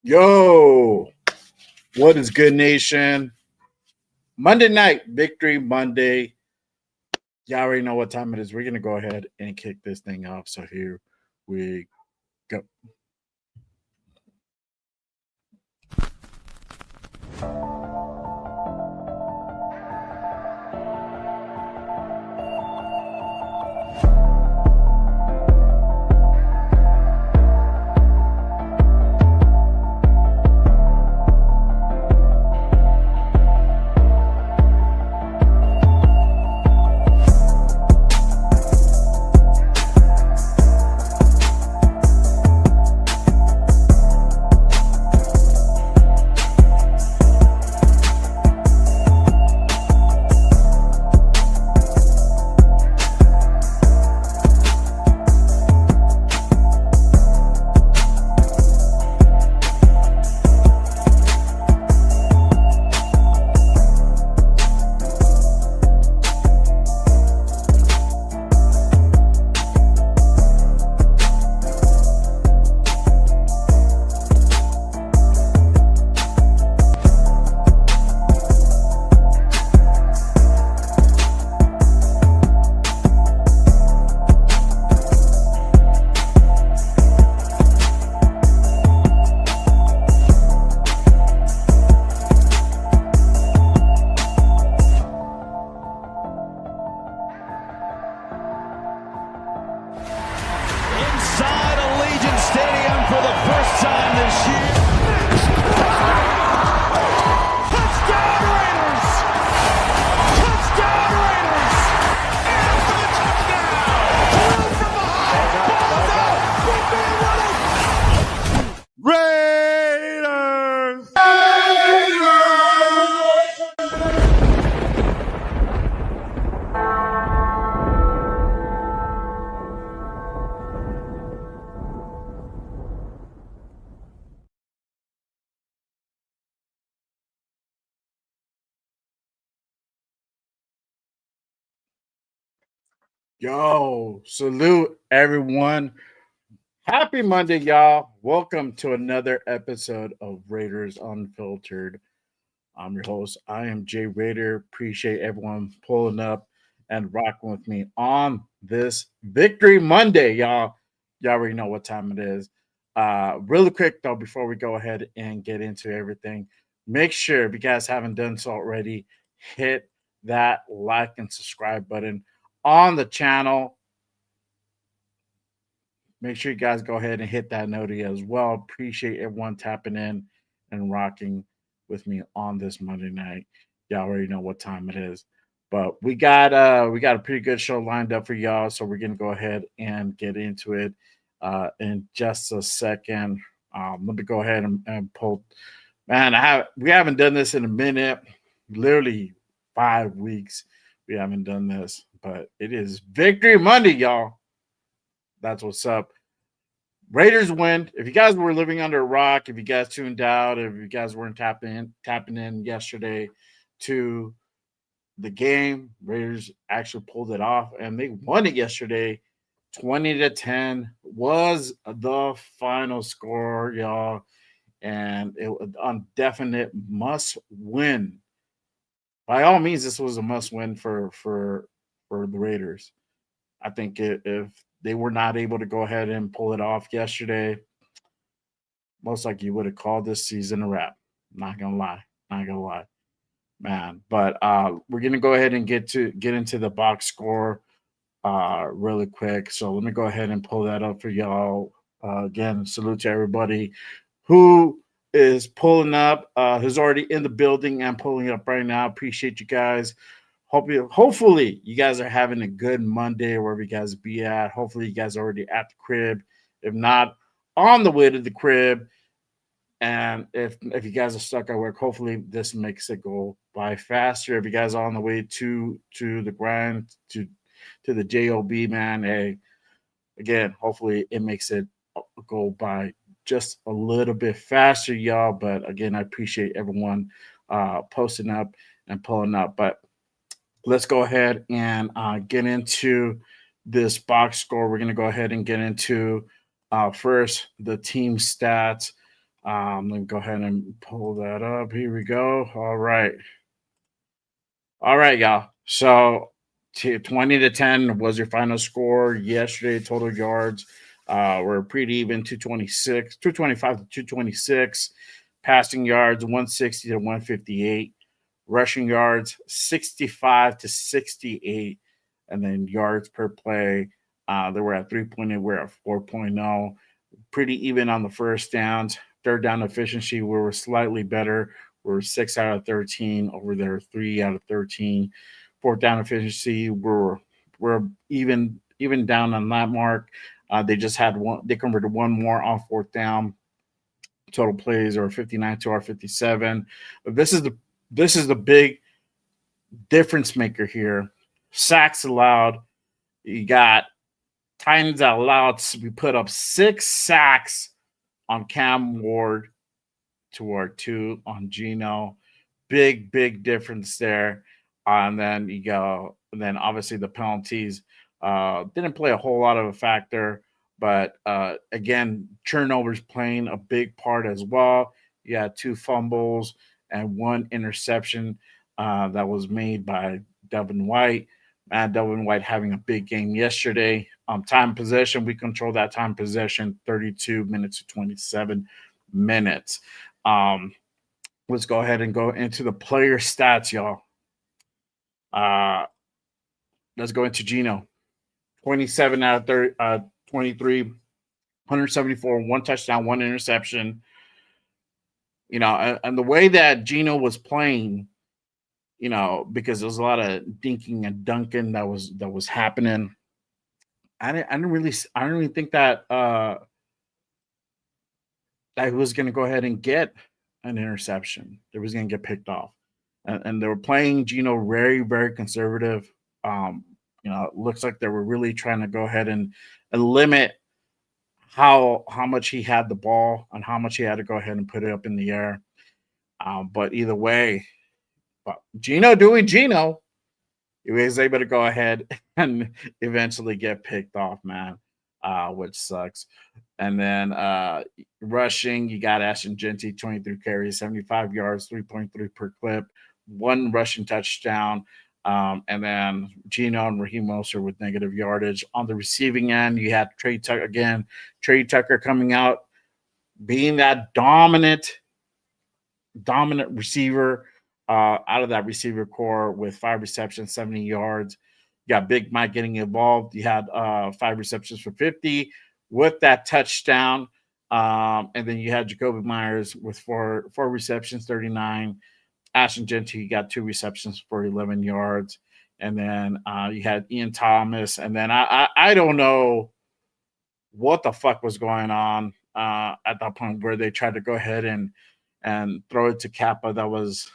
Yo, what is good, nation? Monday night, Victory Monday. Y'all already know what time it is. We're going to go ahead and kick this thing off. So here we go. Inside Allegiant Stadium for the first time this year. Touchdown Raiders! Touchdown Raiders! And for the touchdown! Through from behind! Ball's out! Raiders! Yo, salute everyone. Happy Monday, y'all. Welcome to another episode of Raiders Unfiltered. I'm your host. I am Jay Raider. Appreciate everyone pulling up and rocking with me on this Victory Monday, y'all. Y'all already know what time it is. Really quick though, before we go ahead and get into everything, make sure if you guys haven't done so already, hit that like and subscribe button on the channel. Make sure you guys go ahead and hit that noti as well. Appreciate everyone tapping in and rocking with me on this Monday night. Y'all already know what time it is. But we got a pretty good show lined up for y'all. So we're gonna go ahead and get into it in just a second. Let me go ahead and pull. Man, we haven't done this in a minute. Literally 5 weeks we haven't done this, but it is Victory Monday, y'all. That's what's up. Raiders win. If you guys were living under a rock, if you guys tuned out, if you guys weren't tapping in yesterday to the game, Raiders actually pulled it off and they won it yesterday. 20-10 was the final score, y'all. And it was a definite must win. By all means, this was a must win for the Raiders. I think if they were not able to go ahead and pull it off yesterday, most likely you would have called this season a wrap. Not gonna lie, not gonna lie, man. But we're gonna go ahead and get into the box score really quick. So let me go ahead and pull that up for y'all. Again, salute to everybody who is pulling up, who's already in the building and pulling up right now. Appreciate you guys. Hopefully, you guys are having a good Monday wherever you guys be at. Hopefully, you guys are already at the crib. If not, on the way to the crib. And if you guys are stuck at work, hopefully this makes it go by faster. If you guys are on the way to the grind to the job, man, hey, again, hopefully it makes it go by just a little bit faster, y'all. But again, I appreciate everyone posting up and pulling up. But let's go ahead and get into this box score. We're going to go ahead and get into first the team stats. Let me go ahead and pull that up. Here we go. All right. All right, y'all. So 20-10 was your final score yesterday. Total yards were pretty even 226, 225 to 226. Passing yards 160 to 158. Rushing yards 65 to 68. And then yards per play, they were at 3.8, we're at 4.0. Pretty even on the first downs. Third down efficiency, we were slightly better. We're 6 out of 13 over there, 3 out of 13. Fourth down efficiency, we're even down on that mark. They just had one. They converted one more on fourth down. Total plays are 59 to our 57. But this is the big difference maker here. Sacks allowed. You got Titans that allowed we put up 6 sacks on Cam Ward to our 2 on Geno. Big difference there. And then you go, and then obviously the penalties didn't play a whole lot of a factor, but again, turnovers playing a big part as well. You had 2 fumbles and 1 interception that was made by Devin White. And Devin White having a big game yesterday. Time possession, we control that time possession 32 minutes to 27 minutes. Let's go ahead and go into the player stats, y'all. Let's go into Geno. 27 out of 30, 23, 174, 1 touchdown, 1 interception. You know, and the way that Geno was playing, you know, because there was a lot of dinking and dunking that was happening. I didn't really think that that he was going to go ahead and get an interception. That was going to get picked off, and they were playing Geno very conservative. You know, it looks like they were really trying to go ahead and limit how much he had the ball and how much he had to go ahead and put it up in the air. But either way, but Geno doing Geno, he was able to go ahead and eventually get picked off, man, which sucks. And then rushing, you got Ashton Genty, 23 carries, 75 yards, 3.3 per clip, 1 rushing touchdown. And then Geno and Raheem Mostert with negative yardage. On the receiving end, you had Trey Tucker again. Trey Tucker coming out, being that dominant receiver out of that receiver core with 5 receptions, 70 yards. You got Big Mike getting involved. You had 5 receptions for 50 with that touchdown. And then you had Jacoby Myers with four receptions, 39. Ashton Genty got 2 receptions for 11 yards. And then you had Ian Thomas. And then I don't know what the fuck was going on at that point where they tried to go ahead and throw it to Kappa. That was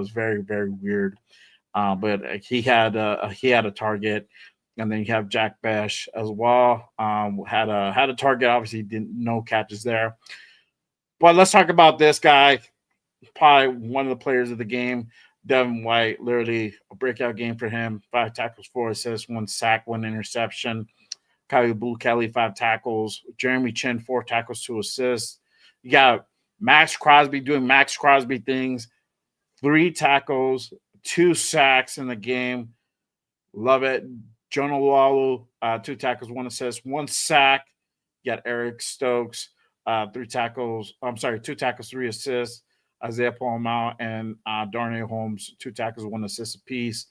very weird. But he had a target, and then you have Jack Bash as well. Had a target. Obviously, didn't no catches there. But let's talk about this guy. Probably one of the players of the game, Devin White. Literally a breakout game for him. 5 tackles, 4 assists, 1 sack, 1 interception. Kyle Blue Kelly, 5 tackles. Jeremy Chin, 4 tackles, 2 assists. You got Max Crosby doing Max Crosby things. 3 tackles, 2 sacks in the game. Love it. Jonah Walu, 2 tackles, 1 assist, 1 sack. You got Eric Stokes, 2 tackles, 3 assists. Isaiah Palomau and Darnay Holmes, 2 tackles, 1 assist apiece.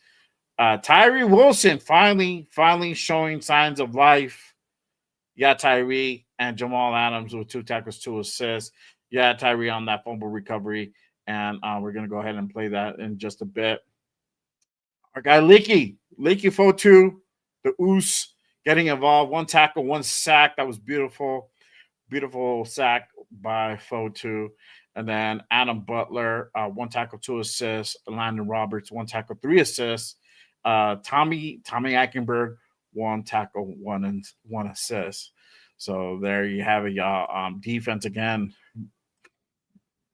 Tyree Wilson finally showing signs of life. You got Tyree and Jamal Adams with 2 tackles, 2 assists. You got Tyree on that fumble recovery, and we're going to go ahead and play that in just a bit. Our guy Leaky Fotu, the Oos, getting involved. 1 tackle, 1 sack. That was beautiful. Beautiful sack by Fotu. And then Adam Butler, 1 tackle, 2 assists. Landon Roberts, 1 tackle, 3 assists. Tommy Eichenberg, 1 tackle, 1 assist. So there you have it, y'all. Defense again.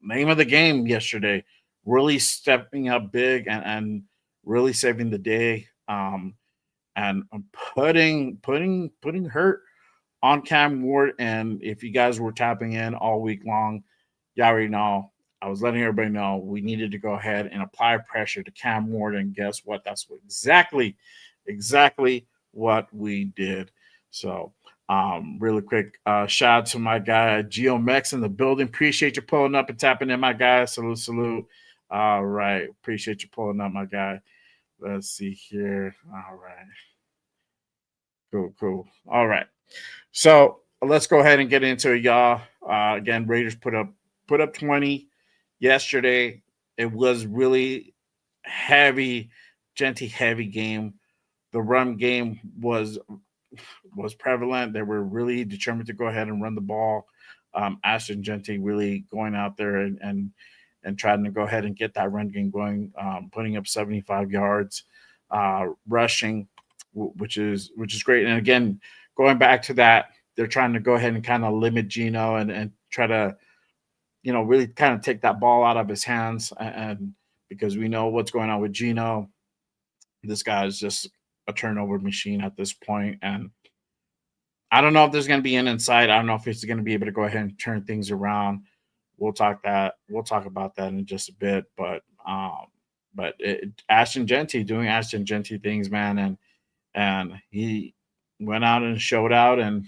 Name of the game yesterday. Really stepping up big and really saving the day. And putting hurt on Cam Ward. And if you guys were tapping in all week long, y'all already know. I was letting everybody know we needed to go ahead and apply pressure to Cam Ward, guess what? That's exactly what we did. So, really quick, shout out to my guy Geo Mex in the building. Appreciate you pulling up and tapping in, my guy. Salute. All right, appreciate you pulling up, my guy. Let's see here. All right, cool. All right, so let's go ahead and get into it, y'all. Again, Raiders put up 20 yesterday. It was really heavy game. The run game was prevalent. They were really determined to go ahead and run the ball. Ashton Genty really going out there and trying to go ahead and get that run game going, putting up 75 yards, rushing, which is great. And again, going back to that, they're trying to go ahead and kind of limit Geno and try to, really kind of take that ball out of his hands. And because we know what's going on with Geno, this guy is just a turnover machine at this point. And I don't know if there's going to be an insight. I don't know if he's going to be able to go ahead and turn things around. We'll talk about that in just a bit. But Ashton Genty doing Ashton Genty things, man, and he went out and showed out, and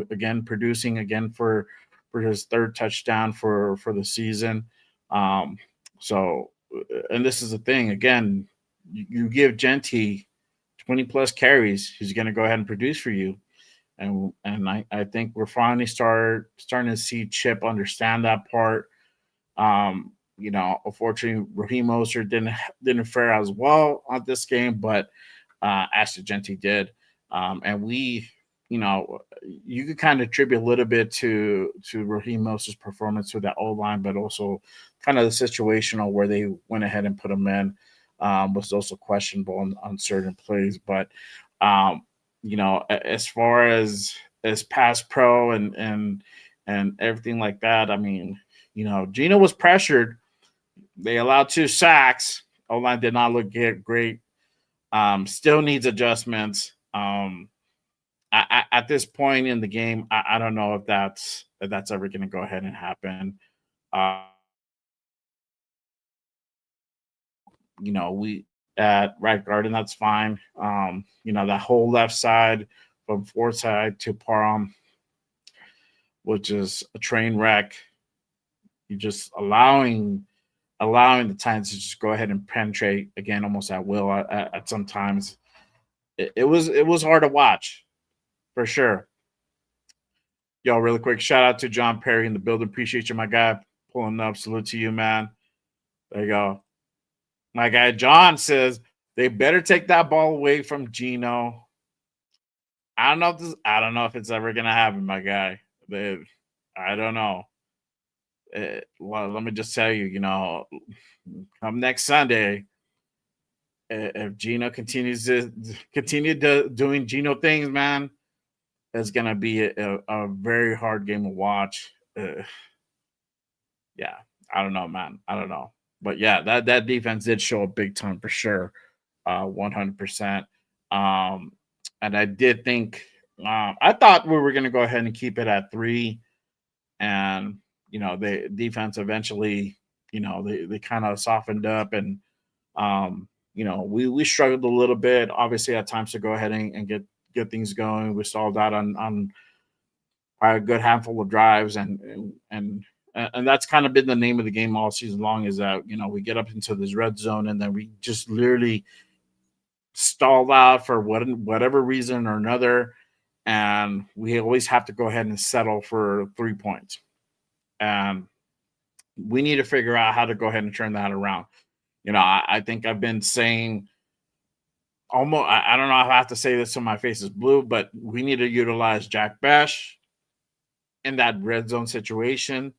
again producing again for his third touchdown for the season. So, and this is the thing again, you give Genty 20 plus carries, he's going to go ahead and produce for you. And I think we're finally starting to see Chip understand that part. Unfortunately, Raheem Mostert didn't fare as well on this game, but Ashton Genty did. And we, you could kind of attribute a little bit to Raheem Mostert's performance with that O line, but also kind of the situational where they went ahead and put him in was also questionable on certain plays. But as far as pass pro and everything like that, I mean, Geno was pressured. They allowed 2 sacks. O-line did not look great. Still needs adjustments. At this point in the game, I don't know if that's ever going to go ahead and happen. We at right guard, and that's fine. That whole left side from Forsythe to Parham, which is a train wreck. You're just allowing the Titans to just go ahead and penetrate again almost at will at sometimes. It was hard to watch for sure. Yo, really quick, shout out to John Perry in the building. Appreciate you, my guy, pulling up. Salute to you, man. There you go. My guy John says they better take that ball away from Geno. I don't know if it's ever gonna happen, my guy. I don't know. Well, let me just tell you, come next Sunday, if Geno continues doing Geno things, man, it's gonna be a very hard game to watch. Yeah, I don't know, man. I don't know, but yeah, that defense did show up big time for sure, 100%. And I did think, I thought we were gonna go ahead and keep it at 3, and the defense eventually, they kind of softened up, and we struggled a little bit, obviously at times to go ahead and get things going. We stalled out on a good handful of drives, and that's kind of been the name of the game all season long, is that we get up into this red zone and then we just literally stalled out for whatever reason or another, and we always have to go ahead and settle for 3 points. And we need to figure out how to go ahead and turn that around. I think I've been saying almost, I don't know if I have to say this till my face is blue, but we need to utilize Jack Bash in that red zone situation,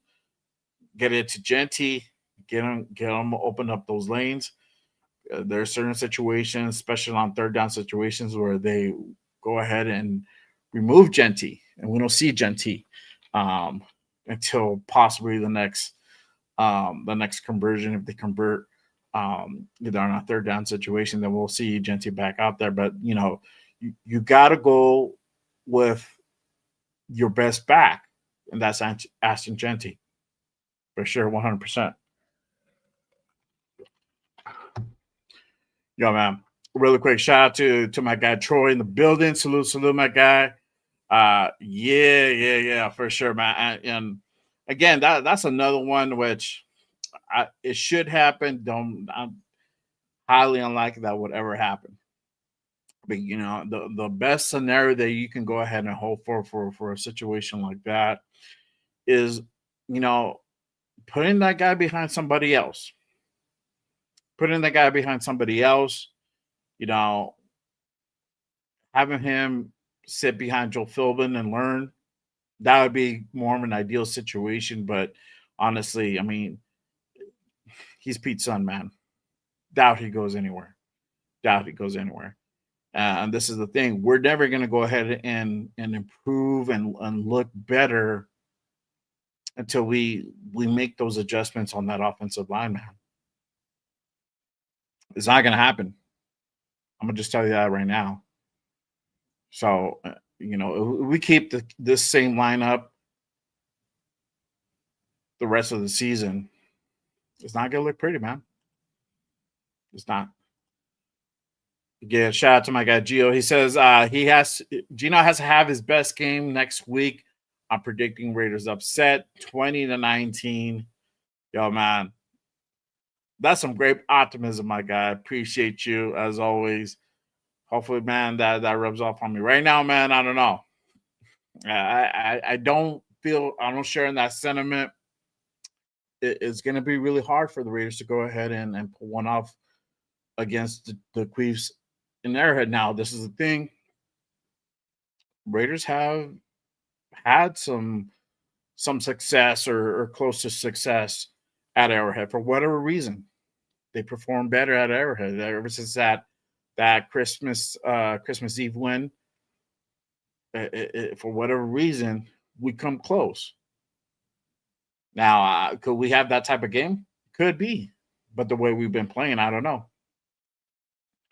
get it to Genty, get him open up those lanes. There are certain situations, especially on third down situations, where they go ahead and remove Genty, and we don't see Genty until possibly the next conversion. If they convert either on a third down situation, then we'll see Genty back out there. But you got to go with your best back, and that's Ashton Genty. For sure, 100%. Yo, man. Really quick shout out to my guy Troy in the building. Salute, my guy. Yeah, for sure, man. And again, that's another one which it should happen. I'm highly unlikely that would ever happen. But the best scenario that you can go ahead and hope for a situation like that is, putting that guy behind somebody else. Putting that guy behind somebody else, you know, having him sit behind Joe Philbin and learn, that would be more of an ideal situation. But honestly, I mean, he's Pete's son, man. Doubt he goes anywhere. Doubt he goes anywhere. And this is the thing: we're never going to go ahead and improve and look better until we make those adjustments on that offensive line, man. It's not going to happen. I'm gonna just tell you that right now. So we keep this same lineup the rest of the season. It's not gonna look pretty, man. It's not. Again, shout out to my guy Gio. He says Geno has to have his best game next week. I'm predicting Raiders upset 20-19. Yo, man. That's some great optimism, my guy. Appreciate you as always. Hopefully, man, that rubs off on me. Right now, man, I don't know. I don't share in that sentiment. It's going to be really hard for the Raiders to go ahead and pull one off against the Chiefs in Arrowhead. Now, this is the thing. Raiders have had some success or close to success at Arrowhead for whatever reason. They perform better at Arrowhead ever since that Christmas Eve win. For whatever reason, we come close. Now, could we have that type of game? Could be, but the way we've been playing, I don't know.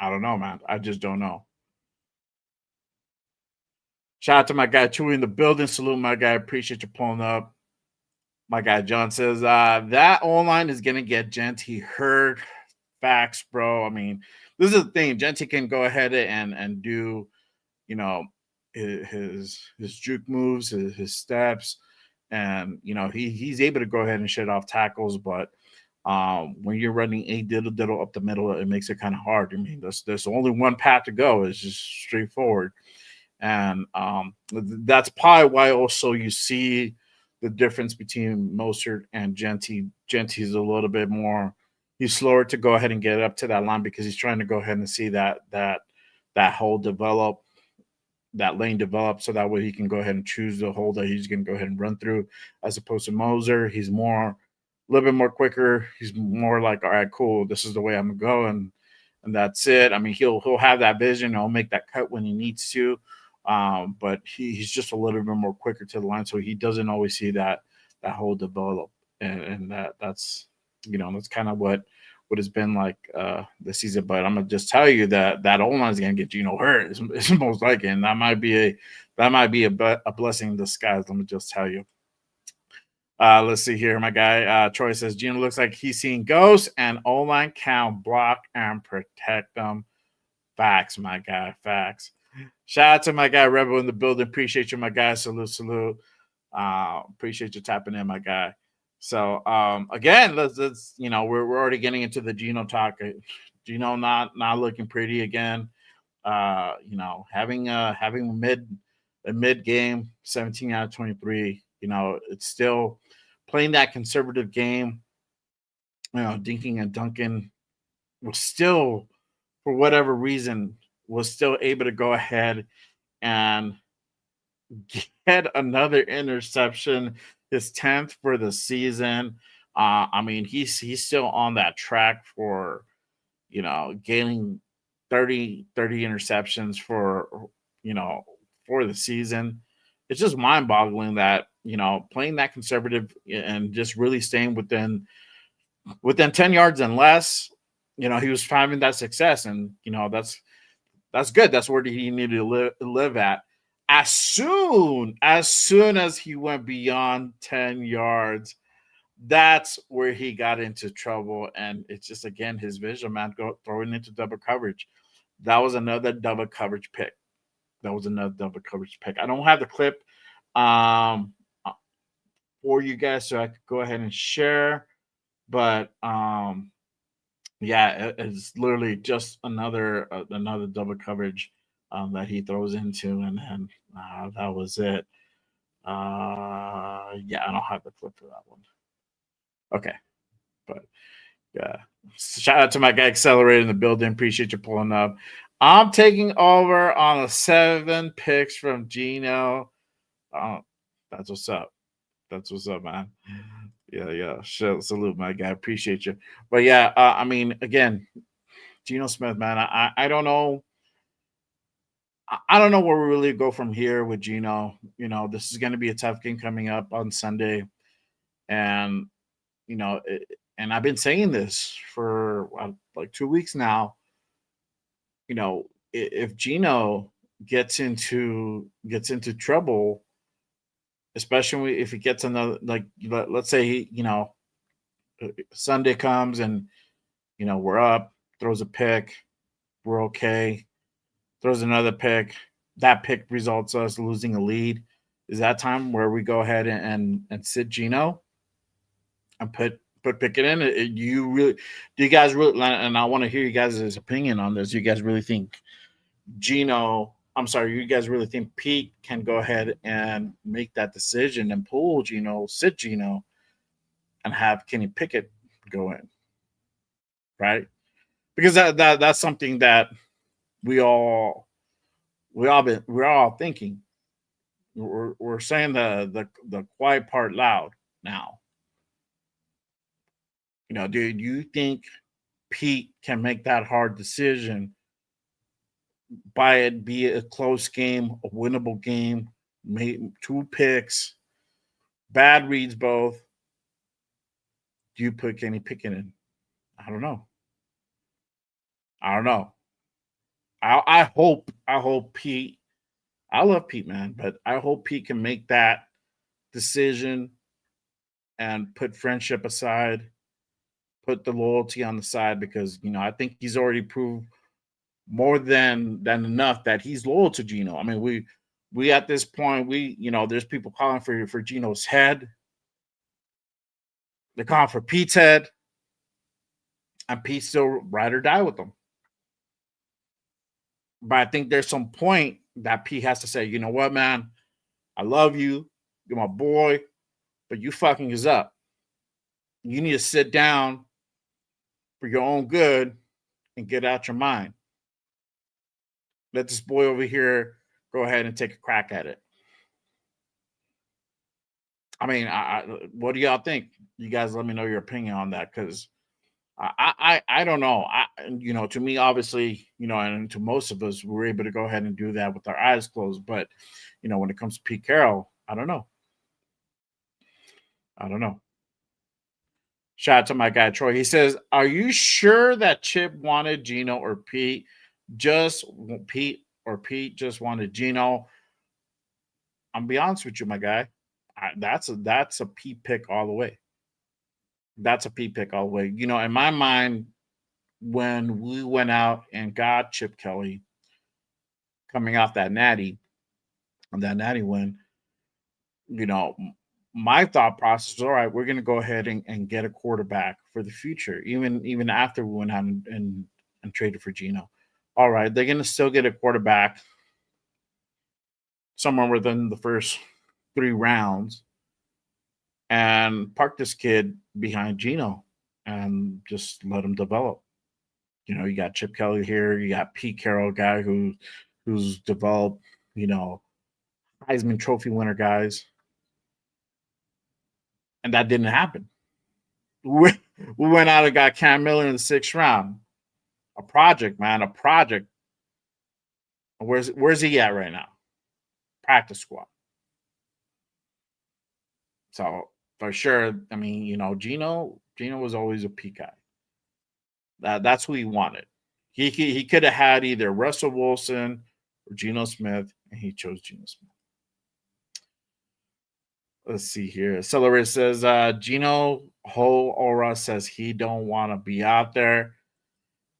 I don't know, man. I just don't know. Shout out to my guy Chewy in the building. Salute, my guy. Appreciate you pulling up. My guy John says that online is gonna get Genty hurt. Facts, bro. I mean, this is the thing. Genty can go ahead and do, his juke moves, his steps, and he's able to go ahead and shut off tackles. But when you're running a diddle up the middle, it makes it kind of hard. I mean, there's only one path to go. It's just straightforward. And that's probably why also you see the difference between Mostert and Genty. Genty's a little bit more, he's slower to go ahead and get up to that line because he's trying to go ahead and see that hole develop, that lane develop, so that way he can go ahead and choose the hole that he's going to go ahead and run through, as opposed to Moser. He's a little bit more quicker. He's more like, all right, cool, this is the way I'm going to go, and that's it. I mean, he'll have that vision. He'll make that cut when he needs to. But he's just a little bit more quicker to the line, so he doesn't always see that whole develop, and that's that's kind of what has been like this season. But I'm gonna just tell you that O-line is gonna get Geno hurt. It's most likely, and that might be a blessing in disguise. Let me just tell you. Let's see here, my guy Troy says Geno looks like he's seeing ghosts, and O-line can block and protect them. Facts, my guy. Facts. Shout out to my guy Rebel in the building. Appreciate you, my guy. Salute. Appreciate you tapping in, my guy. So again, let's we're already getting into the Geno talk. Geno not looking pretty again. Having a mid game, 17 out of 23. It's still playing that conservative game. Dinking and Duncan was still, for whatever reason, was still able to go ahead and get another interception, his 10th for the season. I mean, he's still on that track for, gaining 30 interceptions for the season. It's just mind-boggling that, playing that conservative and just really staying within 10 yards and less, he was finding that success. And, that's good. That's where he needed to live at. As soon as he went beyond 10 yards, That's where he got into trouble, and it's just again his vision, man, throwing into double coverage. That was another double coverage pick. That was another double coverage pick. I don't have the clip um, for you guys, so I could go ahead and share. But yeah, it's literally just another double coverage that he throws into, and then that was it. Yeah, I don't have the clip for that one. Okay, but yeah, shout out to my guy Accelerator in the building. Appreciate you pulling up. I'm taking over on the 7 picks from Geno. Oh, that's what's up. That's what's up, man. Yeah. Salute, my guy. Appreciate you. But yeah, I mean, again, Geno Smith, man. I don't know. I don't know where we really go from here with Geno. This is going to be a tough game coming up on Sunday, and you know, and I've been saying this for like 2 weeks now. If Geno gets into trouble, especially if he gets another, like, let's say Sunday comes and we're up, throws a pick, we're okay, throws another pick, that pick results us losing a lead. Is that time where we go ahead and sit Geno and put Pickett in? Do you guys really? And I want to hear you guys' opinion on this. You guys really think you guys really think Pete can go ahead and make that decision and pull sit Geno, and have Kenny Pickett go in, right? Because that's something that we all we're all thinking. We're saying the quiet part loud now. Do you think Pete can make that hard decision, by it be a close game, a winnable game, made 2 picks, bad reads both? Do you put Kenny Pickett in? I don't know. I don't know. I hope Pete. I love Pete, man, but I hope Pete can make that decision and put friendship aside, put the loyalty on the side, because I think he's already proved more than enough that he's loyal to Geno. I mean, we at this point, there's people calling for Geno's head. They're calling for Pete's head, and Pete's still ride or die with them. But I think there's some point that Pete has to say, you know what, man, I love you, you're my boy, but you fucking is up. You need to sit down for your own good and get out your mind. Let this boy over here go ahead and take a crack at it. I mean, what do y'all think? You guys let me know your opinion on that, because I don't know. To me, obviously, and to most of us, we're able to go ahead and do that with our eyes closed. But when it comes to Pete Carroll, I don't know. I don't know. Shout out to my guy Troy. He says, "Are you sure that Chip wanted Geno or Pete? Just Pete just wanted Geno?" I'm be honest with you, my guy. That's a Pete pick all the way. That's a Pete pick all the way. In my mind, when we went out and got Chip Kelly coming off that natty win, my thought process was, all right, we're going to go ahead and get a quarterback for the future, even after we went out and traded for Geno. All right, they're going to still get a quarterback somewhere within the first 3 rounds, and park this kid behind Geno and just let him develop. You got Chip Kelly here, you got Pete Carroll, guy who's developed, Heisman Trophy winner guys, and that didn't happen. We went out and got Cam Miller in the 6th round. A project, man, a project. Where's he at right now? Practice squad. So for sure, I mean, Geno was always a Pete guy. That's who he wanted. He could have had either Russell Wilson or Geno Smith, and he chose Geno Smith. Let's see here. Celery says Gino Ho Aura says he don't want to be out there.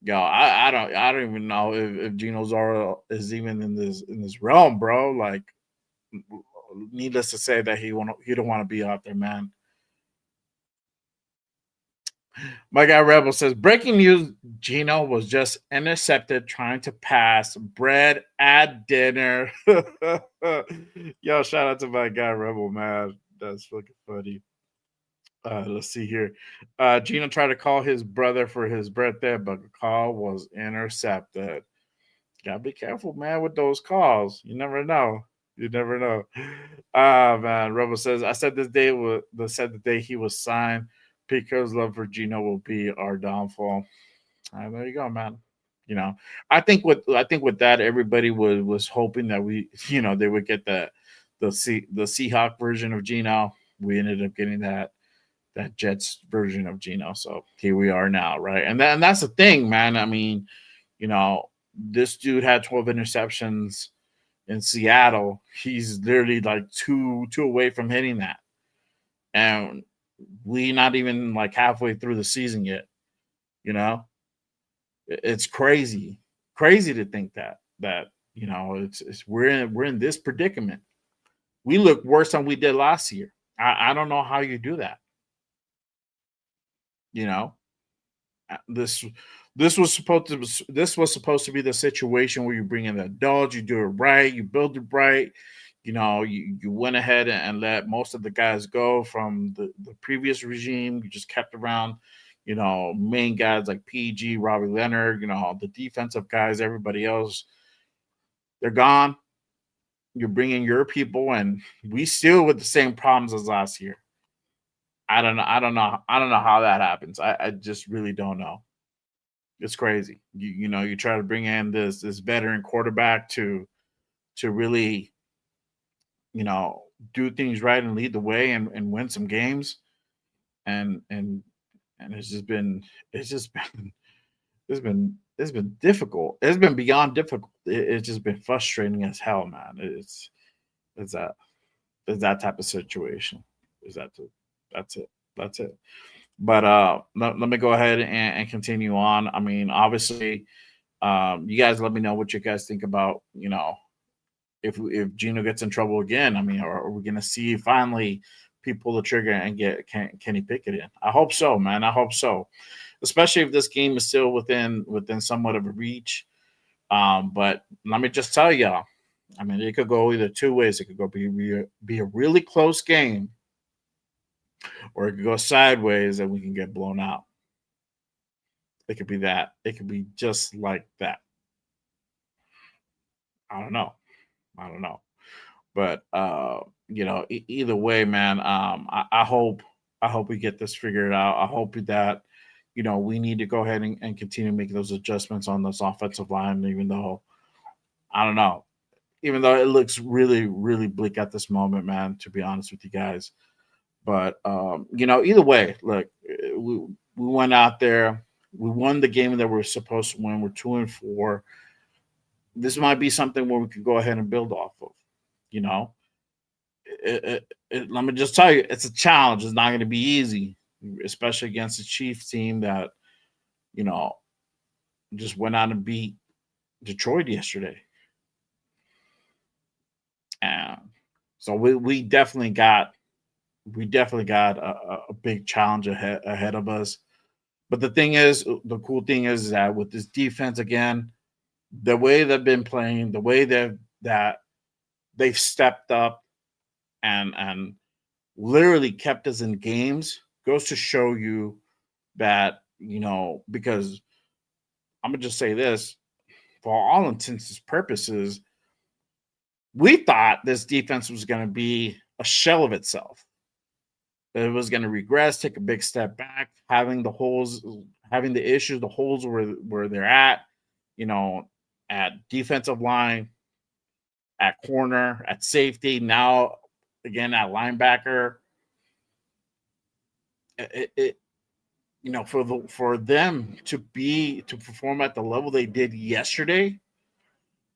Yo, I don't even know if Gino Zora is even in this realm, bro. Like, needless to say that he don't want to be out there, man. My guy Rebel says breaking news: Gino was just intercepted trying to pass bread at dinner. Yo, shout out to my guy Rebel, man. That's fucking funny. Let's see here. Gino tried to call his brother for his birthday, but the call was intercepted. Gotta be careful, man, with those calls. You never know. You never know. Ah, man. Rebel says, I said the day he was signed. Pico's love for Gino will be our downfall. There you go, man. You know, I think with that, everybody was hoping that they would get the Seahawk version of Gino. We ended up getting that Jets version of Gino. So here we are now, right? And that's the thing, man. I mean, this dude had 12 interceptions in Seattle. He's literally like two away from hitting that. And we not even like halfway through the season yet, you know? It's crazy. Crazy to think that it's we're in this predicament. We look worse than we did last year. I don't know how you do that. You know, this this was supposed to be the situation where you bring in the adults, you do it right, you build it right. You went ahead and let most of the guys go from the previous regime. You just kept around, main guys like PG, Robbie Leonard, the defensive guys, everybody else, they're gone. You're bringing your people, and we still with the same problems as last year. I don't know. I don't know. I don't know how that happens. I just really don't know. It's crazy. You try to bring in this veteran quarterback to really, you know, do things right and lead the way and win some games. And it's just been it's been difficult. It's been beyond difficult. It's just been frustrating as hell, man. It's that it's that type of situation. Is that the, that's it. That's it. But let me go ahead and continue on. I mean, obviously, you guys let me know what you guys think about, if Gino gets in trouble again. I mean, are we going to see finally people pull the trigger and get Kenny Pickett in? I hope so, man. I hope so, especially if this game is still within somewhat of a reach. But let me just tell y'all, I mean, it could go either two ways. It could be a really close game, or it could go sideways and we can get blown out. It could be that. It could be just like that. I don't know. I don't know. But either way, man, I hope we get this figured out. I hope that we need to go ahead and continue making those adjustments on this offensive line, even though I don't know, even though it looks really, really bleak at this moment, man, to be honest with you guys. But either way, look, we went out there, we won the game that we're supposed to win. We're 2-4. This might be something where we could go ahead and build off of. You know, let me just tell you, it's a challenge. It's not going to be easy, especially against the Chiefs team that you know just went out and beat Detroit yesterday. And so we definitely got a big challenge ahead of us. But the cool thing is that with this defense again, the way they've been playing, the way that they've stepped up and literally kept us in games goes to show you that because I'm gonna just say this, for all intents and purposes, we thought this defense was going to be a shell of itself. It was going to regress, take a big step back, having the holes, having the issues, the holes where they're at, you know, at defensive line, at corner, at safety, now again at linebacker. It for them to perform at the level they did yesterday,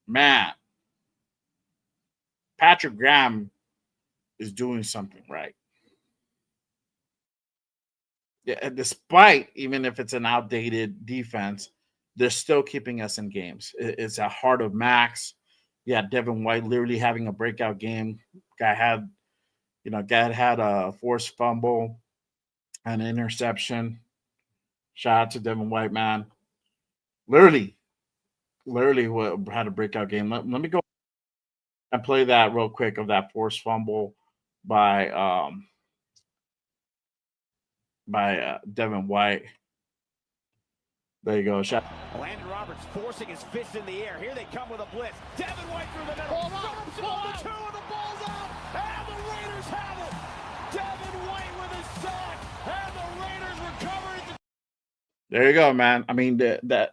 man, Patrick Graham is doing something right. Yeah, despite even if it's an outdated defense, they're still keeping us in games. It's a heart of Max. Yeah, Devin White literally having a breakout game. Guy had, guy had a forced fumble, an interception. Shout out to Devin White, man. Literally, had a breakout game. Let me go and play that real quick of that forced fumble by Devin White. There you go. Landon Roberts forcing his fist in the air. Here they come with a blitz. Devin White through the middle. Ball the two, and the ball's out. And the Raiders have it. Devin White with a sack. And the Raiders recover it. There you go, man. I mean, that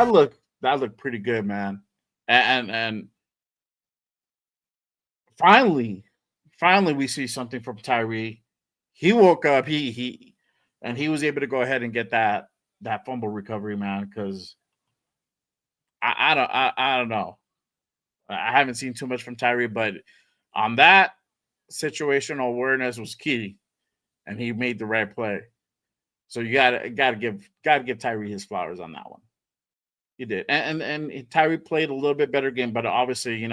looked pretty good, man. And finally we see something from Tyree. He woke up. He was able to go ahead and get that fumble recovery, man. Because I don't know. I haven't seen too much from Tyree, but on that situational awareness was key, and he made the right play. So you gotta give Tyree his flowers on that one. He did, and Tyree played a little bit better game, but obviously,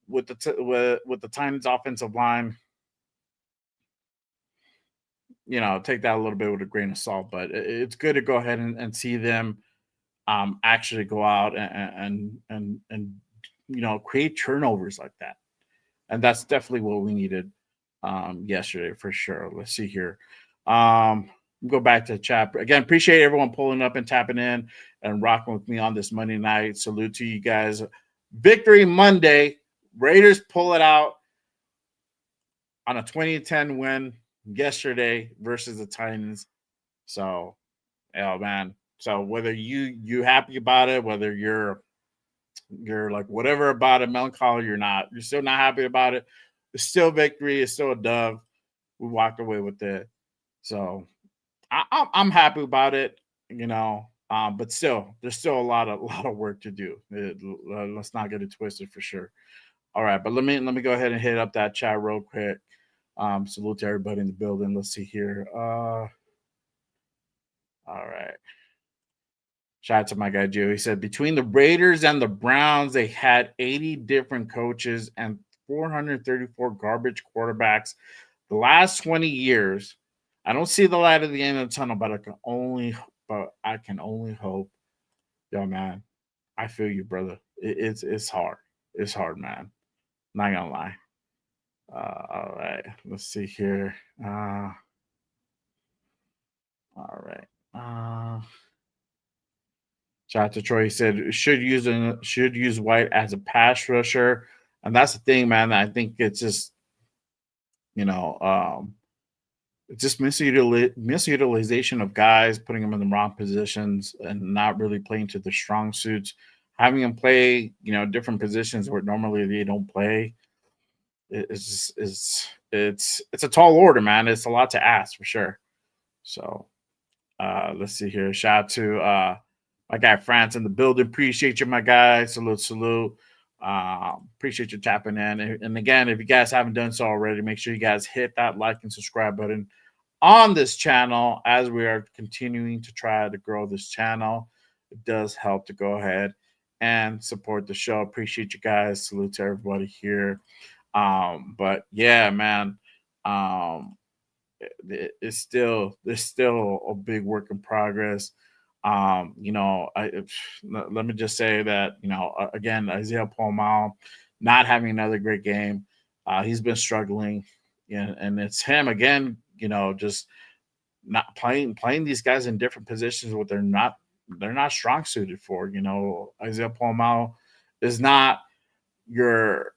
with the Titans offensive line, take that a little bit with a grain of salt. But it's good to go ahead and see them actually go out and create turnovers like that, and that's definitely what we needed yesterday for sure. Let's see here. Go back to the chat again. Appreciate everyone pulling up and tapping in and rocking with me on this Monday night. Salute to you guys. Victory Monday. Raiders pull it out on a 20-10 win yesterday versus the Titans. So, man. So whether you happy about it, whether you're like whatever about it, melancholy, you're still not happy about it. It's still victory. It's still a dove. We walked away with it. So I'm happy about it, but still, there's still a lot of work to do. Let's not get it twisted for sure. All right, but let me go ahead and hit up that chat real quick. Salute to everybody in the building. Let's see here. All right. Shout out to my guy Joe. He said between the Raiders and the Browns, they had 80 different coaches and 434 garbage quarterbacks the last 20 years. I don't see the light at the end of the tunnel, but I can only hope. Yo, man, I feel you, brother. It's hard. It's hard, man. Not gonna lie. All right, let's see here. All right. Shout out to Troy. He said should use White as a pass rusher, and that's the thing, man. I think it's just it's just misutilization of guys, putting them in the wrong positions, and not really playing to their strong suits. Having them play, different positions where normally they don't play. It's a tall order, man. It's a lot to ask for sure. So let's see here. Shout out to my guy France in the building. Appreciate you, my guy. Salute. Appreciate you tapping in. And again, if you guys haven't done so already, make sure you guys hit that like and subscribe button on this channel as we are continuing to try to grow this channel. It does help to go ahead and support the show. Appreciate you guys. Salute to everybody here. But yeah, man, there's still a big work in progress. Let me just say that, again, Isaiah Paul not having another great game. He's been struggling, and it's him again, just not playing these guys in different positions what they're not strong suited for. Isaiah Paul is not your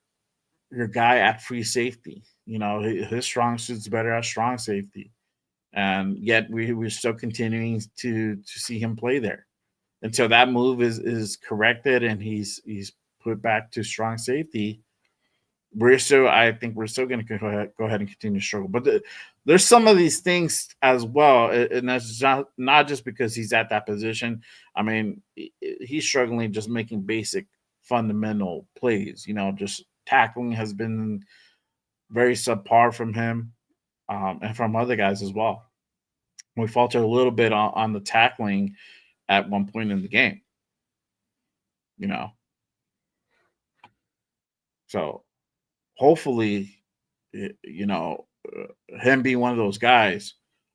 guy at free safety. His strong suit's better at strong safety. And yet we're still continuing to see him play there until that move is corrected and he's put back to strong safety. I think we're still going to go ahead and continue to struggle. But there's some of these things as well, and that's not just because he's at that position. I mean, he's struggling just making basic fundamental plays. Just tackling has been very subpar from him, and from other guys as well. We faltered a little bit on the tackling at one point in the game, you know. So hopefully, him being one of those guys,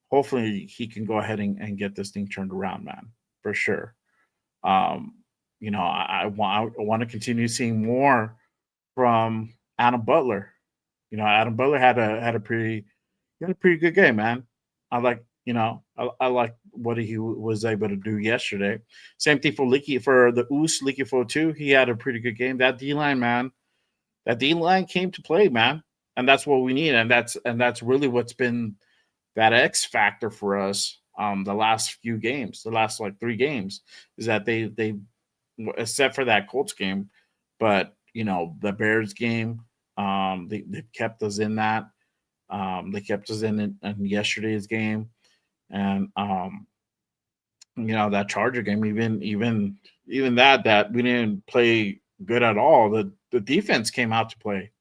hopefully he can go ahead and get this thing turned around, man, for sure. Um, I want to continue seeing more from Adam Butler. Adam Butler had a pretty good game, man. I like what he was able to do yesterday. Same thing for the Leaky for too. He had a pretty good game. That D line, man, that D line came to play, man, and that's what we need, and that's really what's been that X factor for us. The last few games, the last like 3 games, is that they except for that Colts game, but the Bears game, they kept us in that. They kept us in yesterday's game, and that Charger game, even that we didn't play good at all. The defense came out to play.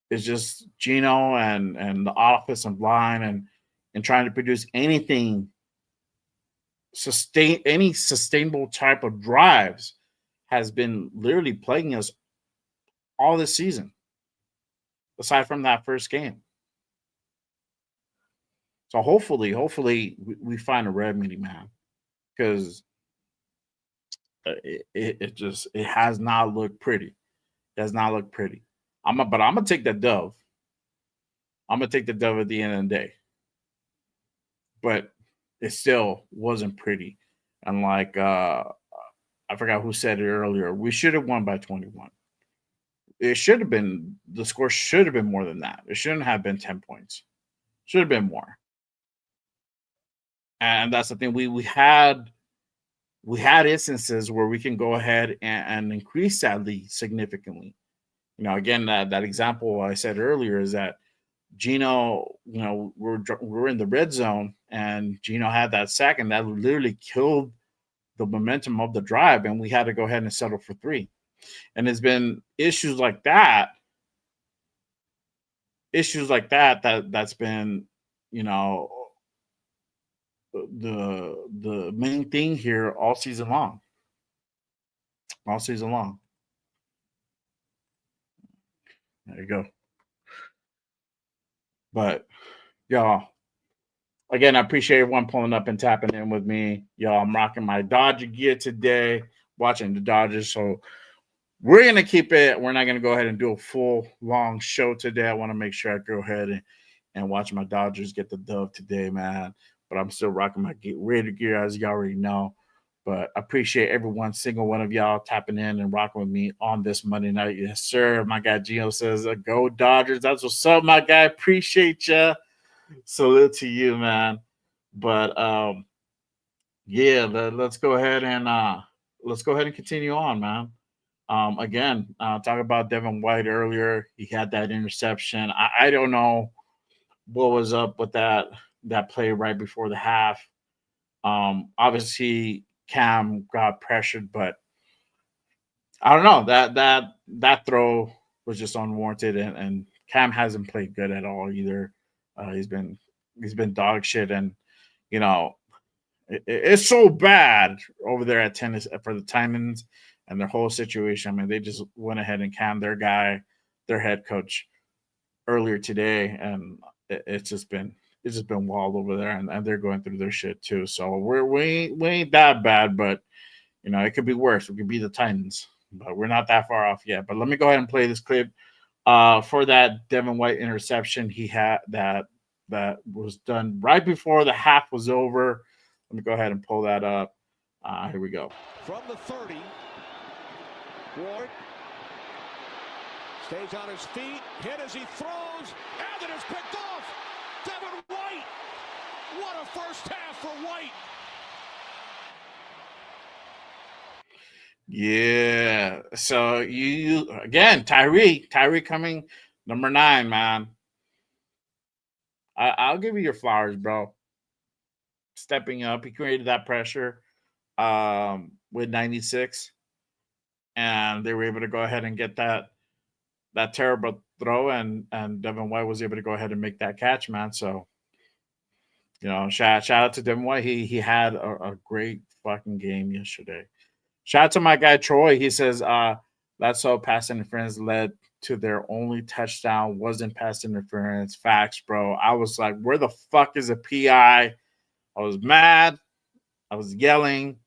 It's just Geno and the offensive line and trying to produce any sustainable type of drives has been literally plaguing us all this season, aside from that first game. So hopefully we find a remedy, man, because it has not looked pretty. It has not looked pretty. But I'm gonna take that dove. I'm gonna take the dove at the end of the day. But it still wasn't pretty. And like I forgot who said it earlier, we should have won by 21. The score should have been more than that. It shouldn't have been 10 points. Should have been more. And that's the thing. We had instances where we can go ahead and increase that lead significantly. Again, that example I said earlier is that Geno, we're in the red zone, and Geno had that sack, and that literally killed the momentum of the drive, and we had to go ahead and settle for 3. And there's been issues like that that's been, the main thing here all season long. All season long. There you go. But y'all, again, I appreciate everyone pulling up and tapping in with me. Y'all, I'm rocking my Dodger gear today, watching the Dodgers. So we're going to keep it. We're not going to go ahead and do a full, long show today. I want to make sure I go ahead and watch my Dodgers get the dub today, man. But I'm still rocking my Raider gear, as you already know. But I appreciate everyone, single one of y'all, tapping in and rocking with me on this Monday night. Yes, sir. My guy Geno says, go Dodgers. That's what's up, my guy. Appreciate ya. Salute to you, man. But yeah, let's go ahead and continue on, man. Again, talk about Devin White earlier. He had that interception. I don't know what was up with that play right before the half. Obviously Cam got pressured, but I don't know, that throw was just unwarranted, and Cam hasn't played good at all either. He's been dog shit, and it's so bad over there at tennis for the Titans and their whole situation. I mean, they just went ahead and canned their guy, their head coach, earlier today, and it's just been wild over there, and they're going through their shit too. So we ain't that bad, but it could be worse. We could be the Titans, but we're not that far off yet. But let me go ahead and play this clip for that Devin White interception he had that was done right before the half was over. Let me go ahead and pull that up. Here we go. From the 30, Ward stays on his feet, hit as he throws, and it is picked off. Devin White. What a first half for White. Yeah. So you again, Tyree coming number 9, man. I'll give you your flowers, bro. Stepping up, he created that pressure with 96, and they were able to go ahead and get that that terrible throw, and Devin White was able to go ahead and make that catch, man. So shout out to Devin White. He had a great fucking game yesterday. Shout out to my guy Troy. He says, that's how pass interference led to their only touchdown wasn't pass interference. Facts, bro. I was like, where the fuck is a PI? I was mad. I was yelling.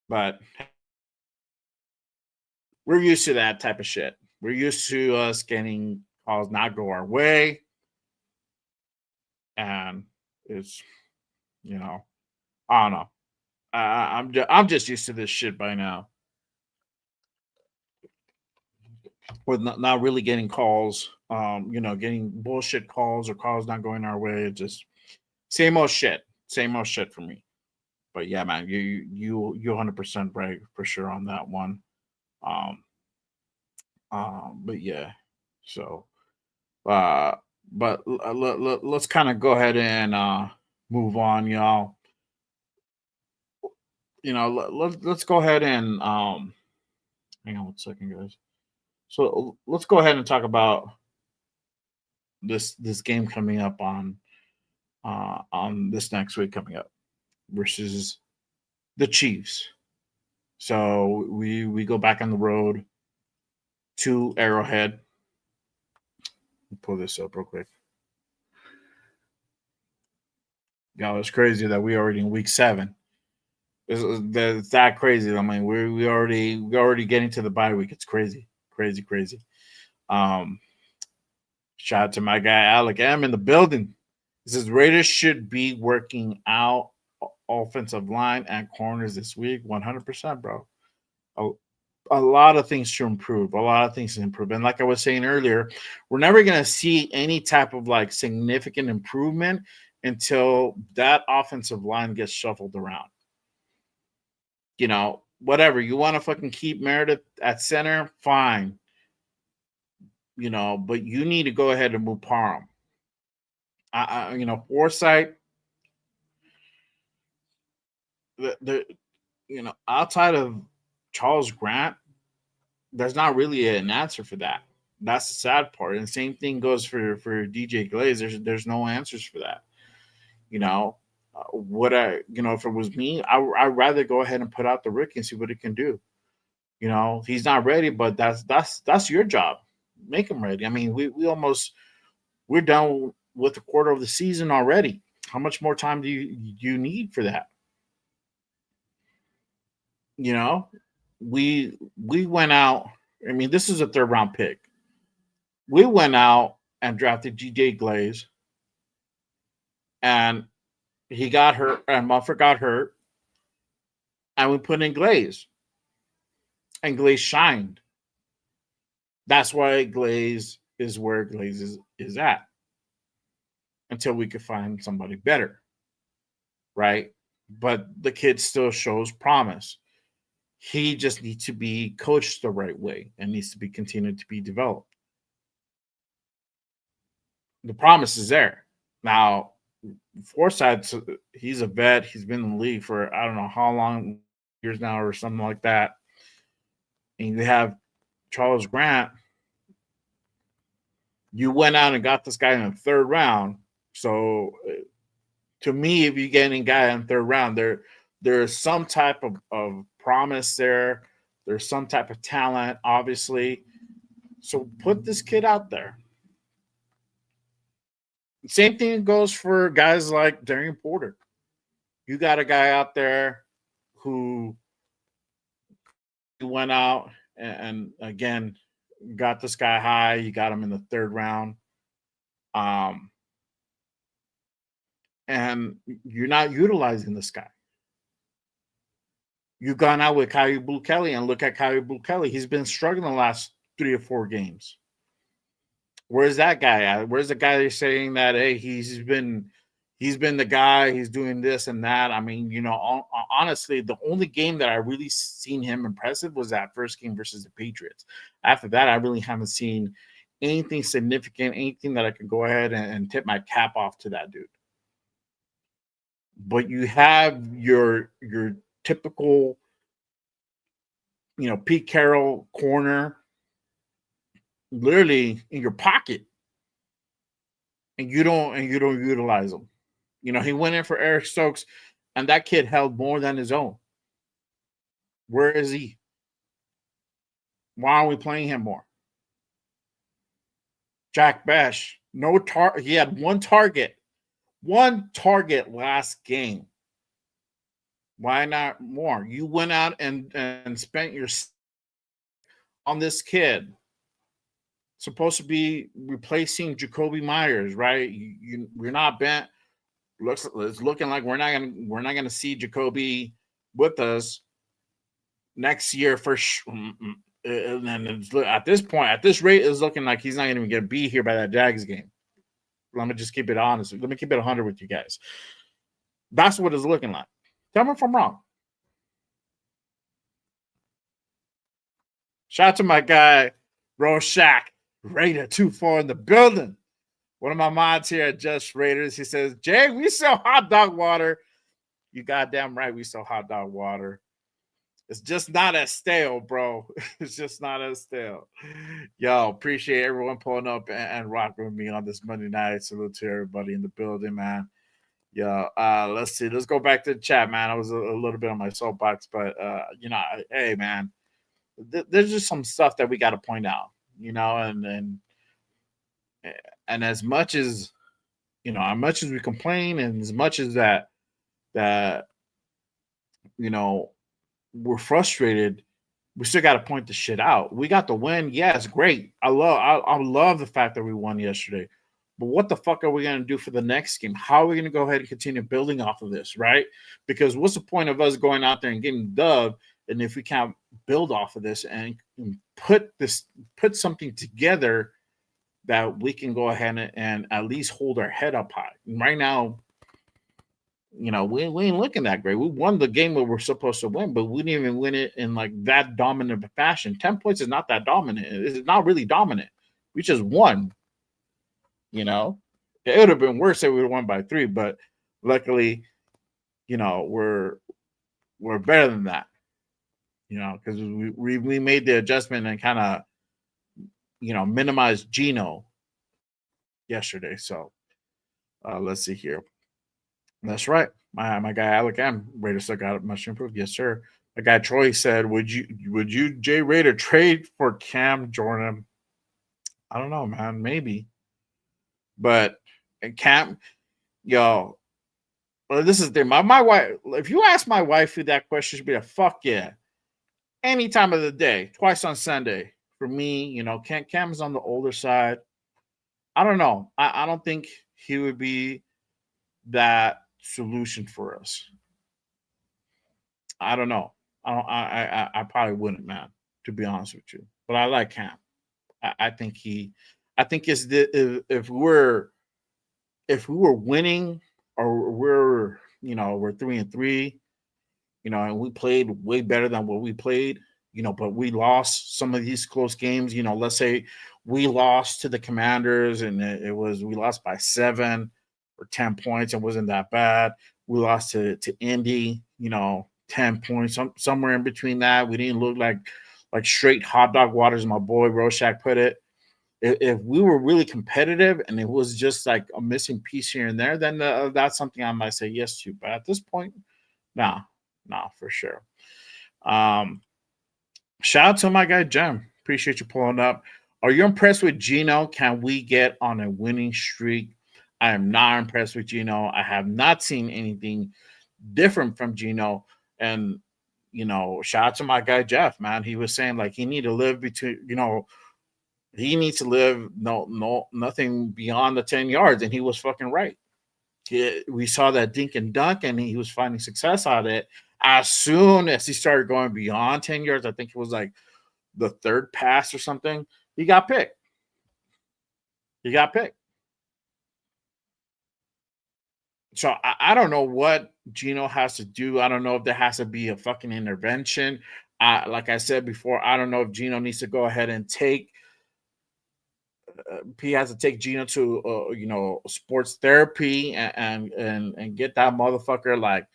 But we're used to that type of shit. We're used to us getting calls not go our way. And it's, I don't know. I'm just used to this shit by now. With not really getting calls, getting bullshit calls or calls not going our way. It just same old shit for me. But yeah, man, you 100% right for sure on that one. Um, but yeah, so but let's kind of go ahead and move on, y'all. Let's go ahead and hang on one second, guys. So let's go ahead and talk about this game coming up on this next week coming up versus the Chiefs. So we go back on the road to Arrowhead. Pull this up real quick. Y'all, it's crazy that we already in week 7. It's that crazy. I mean, we already getting to the bye week. It's crazy. Um, Shout out to my guy Alec M in the building. He says Raiders should be working out offensive line and corners this week. 100%, bro. A lot of things to improve. And like I was saying earlier, we're never going to see any type of like significant improvement until that offensive line gets shuffled around. Whatever. You want to fucking keep Meredith at center? Fine. But you need to go ahead and move Parham. Foresight, outside of Charles Grant, there's not really an answer for that. That's the sad part. And the same thing goes for DJ Glaze. There's no answers for that. If it was me, I'd rather go ahead and put out the rookie and see what it can do. He's not ready, but that's your job. Make him ready. I mean, we're done with a quarter of the season already. How much more time do you need for that? We went out. I mean, this is a 3rd round pick. We went out and drafted DJ Glaze, and he got hurt, and Mumford got hurt, and we put in Glaze, and Glaze shined. That's why Glaze is where Glaze is at until we could find somebody better, right? But the kid still shows promise. He just needs to be coached the right way and needs to be continued to be developed. The promise is there. Now, Forsyth, he's a vet. He's been in the league for I don't know how long years now or something like that. And you have Charles Grant. You went out and got this guy in the 3rd round. So to me, if you're getting a guy in the 3rd round, there's some type of promise there. There's some type of talent, obviously. So put this kid out there. Same thing goes for guys like Darian Porter. You got a guy out there who went out and again got this guy high. You got him in the 3rd round. And you're not utilizing this guy. You've gone out with Kyrie Blue Kelly and look at Kyrie Blue Kelly. He's been struggling the last 3 or 4 games. Where's that guy at? Where's the guy that's saying that, hey, he's been the guy, he's doing this and that? I mean, honestly, the only game that I really seen him impressive was that first game versus the Patriots. After that, I really haven't seen anything significant, anything that I could go ahead and tip my cap off to that dude. But you have your typical Pete Carroll corner literally in your pocket, and you don't utilize him. He went in for Eric Stokes, and that kid held more than his own. Where is he? Why aren't we playing him more? Jack Bash, no target. He had one target last game. Why not more? You went out and spent your on this kid, supposed to be replacing Jacoby Myers, right? We're not bent. It's looking like we're not gonna see Jacoby with us next year for sure. And then at this point, at this rate, it's looking like he's not even going to be here by that Jags game. Let me just keep it honest. Let me keep it 100 with you guys. That's what it's looking like. Tell me if I'm wrong. Shout out to my guy, Rorschach, Raider 2-4 in the building. One of my mods here at Just Raiders. He says, Jay, we sell hot dog water. You goddamn right, we sell hot dog water. It's just not as stale, bro. It's just not as stale. Yo, appreciate everyone pulling up and rocking with me on this Monday night. Salute to everybody in the building, man. Yo, let's see. Let's go back to the chat, man. I was a little bit on my soapbox, but hey, man, there's just some stuff that we got to point out, and as much as as much as we complain, and as much as that we're frustrated, we still got to point the shit out. We got the win. Yes, great. I love the fact that we won yesterday. But what the fuck are we going to do for the next game? How are we going to go ahead and continue building off of this, right? Because what's the point of us going out there and getting dub, and if we can't build off of this and put something together that we can go ahead and at least hold our head up high. And right now, we ain't looking that great. We won the game that we're supposed to win, but we didn't even win it in like that dominant fashion. 10 points is not that dominant. It's not really dominant. We just won. It would have been worse if we would have won by 3, but luckily, we're better than that. Because we made the adjustment and kind of minimized Geno yesterday. So let's see here. That's right. My guy Alec M. Raiders still got much improved. Yes, sir. My guy Troy said, "Would you Jay Raider trade for Cam Jordan?" I don't know, man. Maybe, but Cam, well, this is the thing. My wife. If you ask my wife that question, she'd be like, "Fuck yeah!" Any time of the day, twice on Sunday. For me, Cam's on the older side. I don't know. I don't think he would be that solution for us. I don't know. I probably wouldn't, man, to be honest with you. But I like Cam. I think it's if we were winning, or we're 3-3, and we played way better than what we played, but we lost some of these close games. Let's say we lost to the Commanders and we lost by 7 or 10 points. It wasn't that bad. We lost to Indy, 10 points, somewhere in between that. We didn't look like straight hot dog waters, my boy Rorschach put it. If we were really competitive and it was just like a missing piece here and there, then that's something I might say yes to. But at this point, no, for sure. Shout out to my guy Jem. Appreciate you pulling up. Are you impressed with Geno? Can we get on a winning streak? I am not impressed with Geno. I have not seen anything different from Geno. And, shout out to my guy Jeff, man. He was saying like he need to live between, he needs to live nothing beyond the 10 yards. And he was fucking right. We saw that dink and dunk, and he was finding success out of it. As soon as he started going beyond 10 yards, I think it was like the third pass or something, he got picked. So I don't know what Geno has to do. I don't know if there has to be a fucking intervention. Like I said before, I don't know if Geno needs to go ahead and he has to take Geno to sports therapy and get that motherfucker like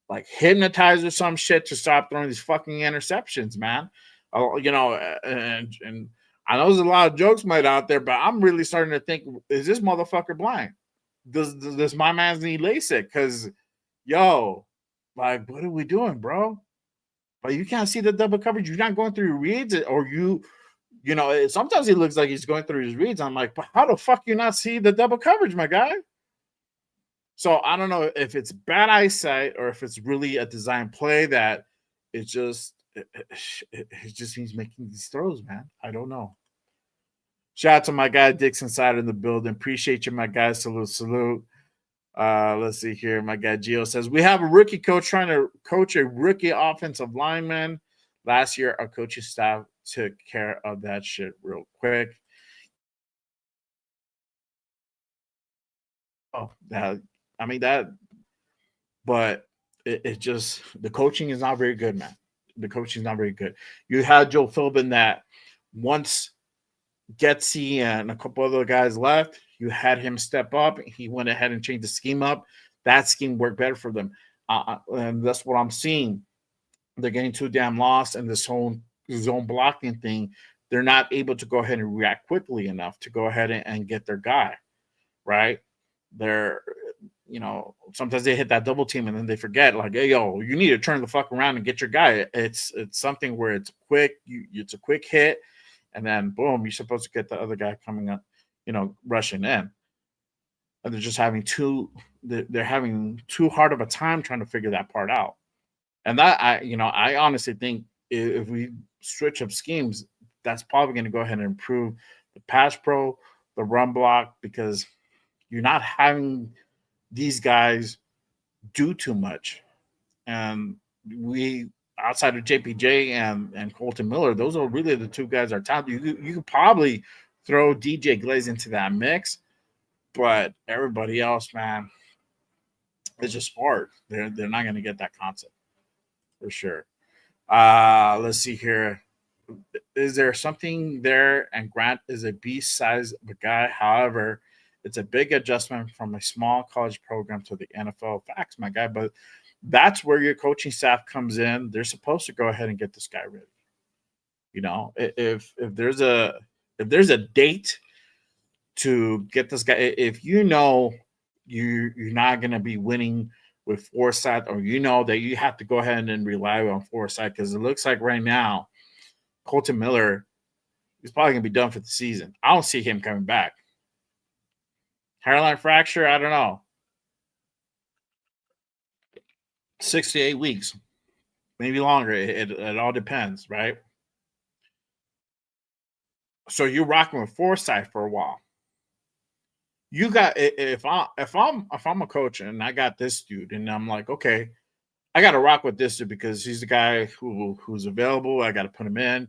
like hypnotized or some shit to stop throwing these fucking interceptions, man. And I know there's a lot of jokes made out there, but I'm really starting to think, is this motherfucker blind? Does my man's need LASIK? Because, yo, like, what are we doing, bro? But you can't see the double coverage. You're not going through your reads, or sometimes he looks like he's going through his reads. I'm like, but how the fuck you not see the double coverage, my guy? So I don't know if it's bad eyesight or if it's really a design play that it just he's making these throws, man. I don't know. Shout out to my guy Dixon Side in the building. Appreciate you, my guy. Salute. Let's see here. My guy Gio says we have a rookie coach trying to coach a rookie offensive lineman. Last year, our coaching staff took care of that shit real quick. Oh, that but it just the coaching is not very good, man. The coaching is not very good. You had Joe Philbin that once Getsy and a couple other guys left, you had him step up. He went ahead and changed the scheme up. That scheme worked better for them. And that's what I'm seeing. They're getting too damn lost in this whole zone blocking thing. They're not able to go ahead and react quickly enough to go ahead and get their guy, right? They're, sometimes they hit that double team and then they forget, like, hey, yo, you need to turn the fuck around and get your guy. It's something where it's quick. It's a quick hit. And then, boom, you're supposed to get the other guy coming up, rushing in. And they're just having they're having too hard of a time trying to figure that part out. And that, I honestly think if we switch up schemes, that's probably going to go ahead and improve the pass pro, the run block, because you're not having these guys do too much. And we, outside of JPJ and Colton Miller, those are really the two guys that are talented. You could probably throw DJ Glaze into that mix, but everybody else, man, it's just hard. They're not going to get that concept for sure. Let's see here. Is there something there? And Grant is a beast size of a guy. However, it's a big adjustment from a small college program to the NFL. Facts, my guy. But that's where your coaching staff comes in. They're supposed to go ahead and get this guy ready. If there's a date to get this guy, if you're not going to be winning with foresight, or that you have to go ahead and rely on foresight, because it looks like right now Colton Miller is probably going to be done for the season. I don't see him coming back. Hairline fracture, I don't know. 6 to 8 weeks, maybe longer. It all depends, right? So you're rocking with foresight for a while. You got, if I'm a coach and I got this dude and I'm like, okay, I got to rock with this dude because he's the guy who's available. I got to put him in.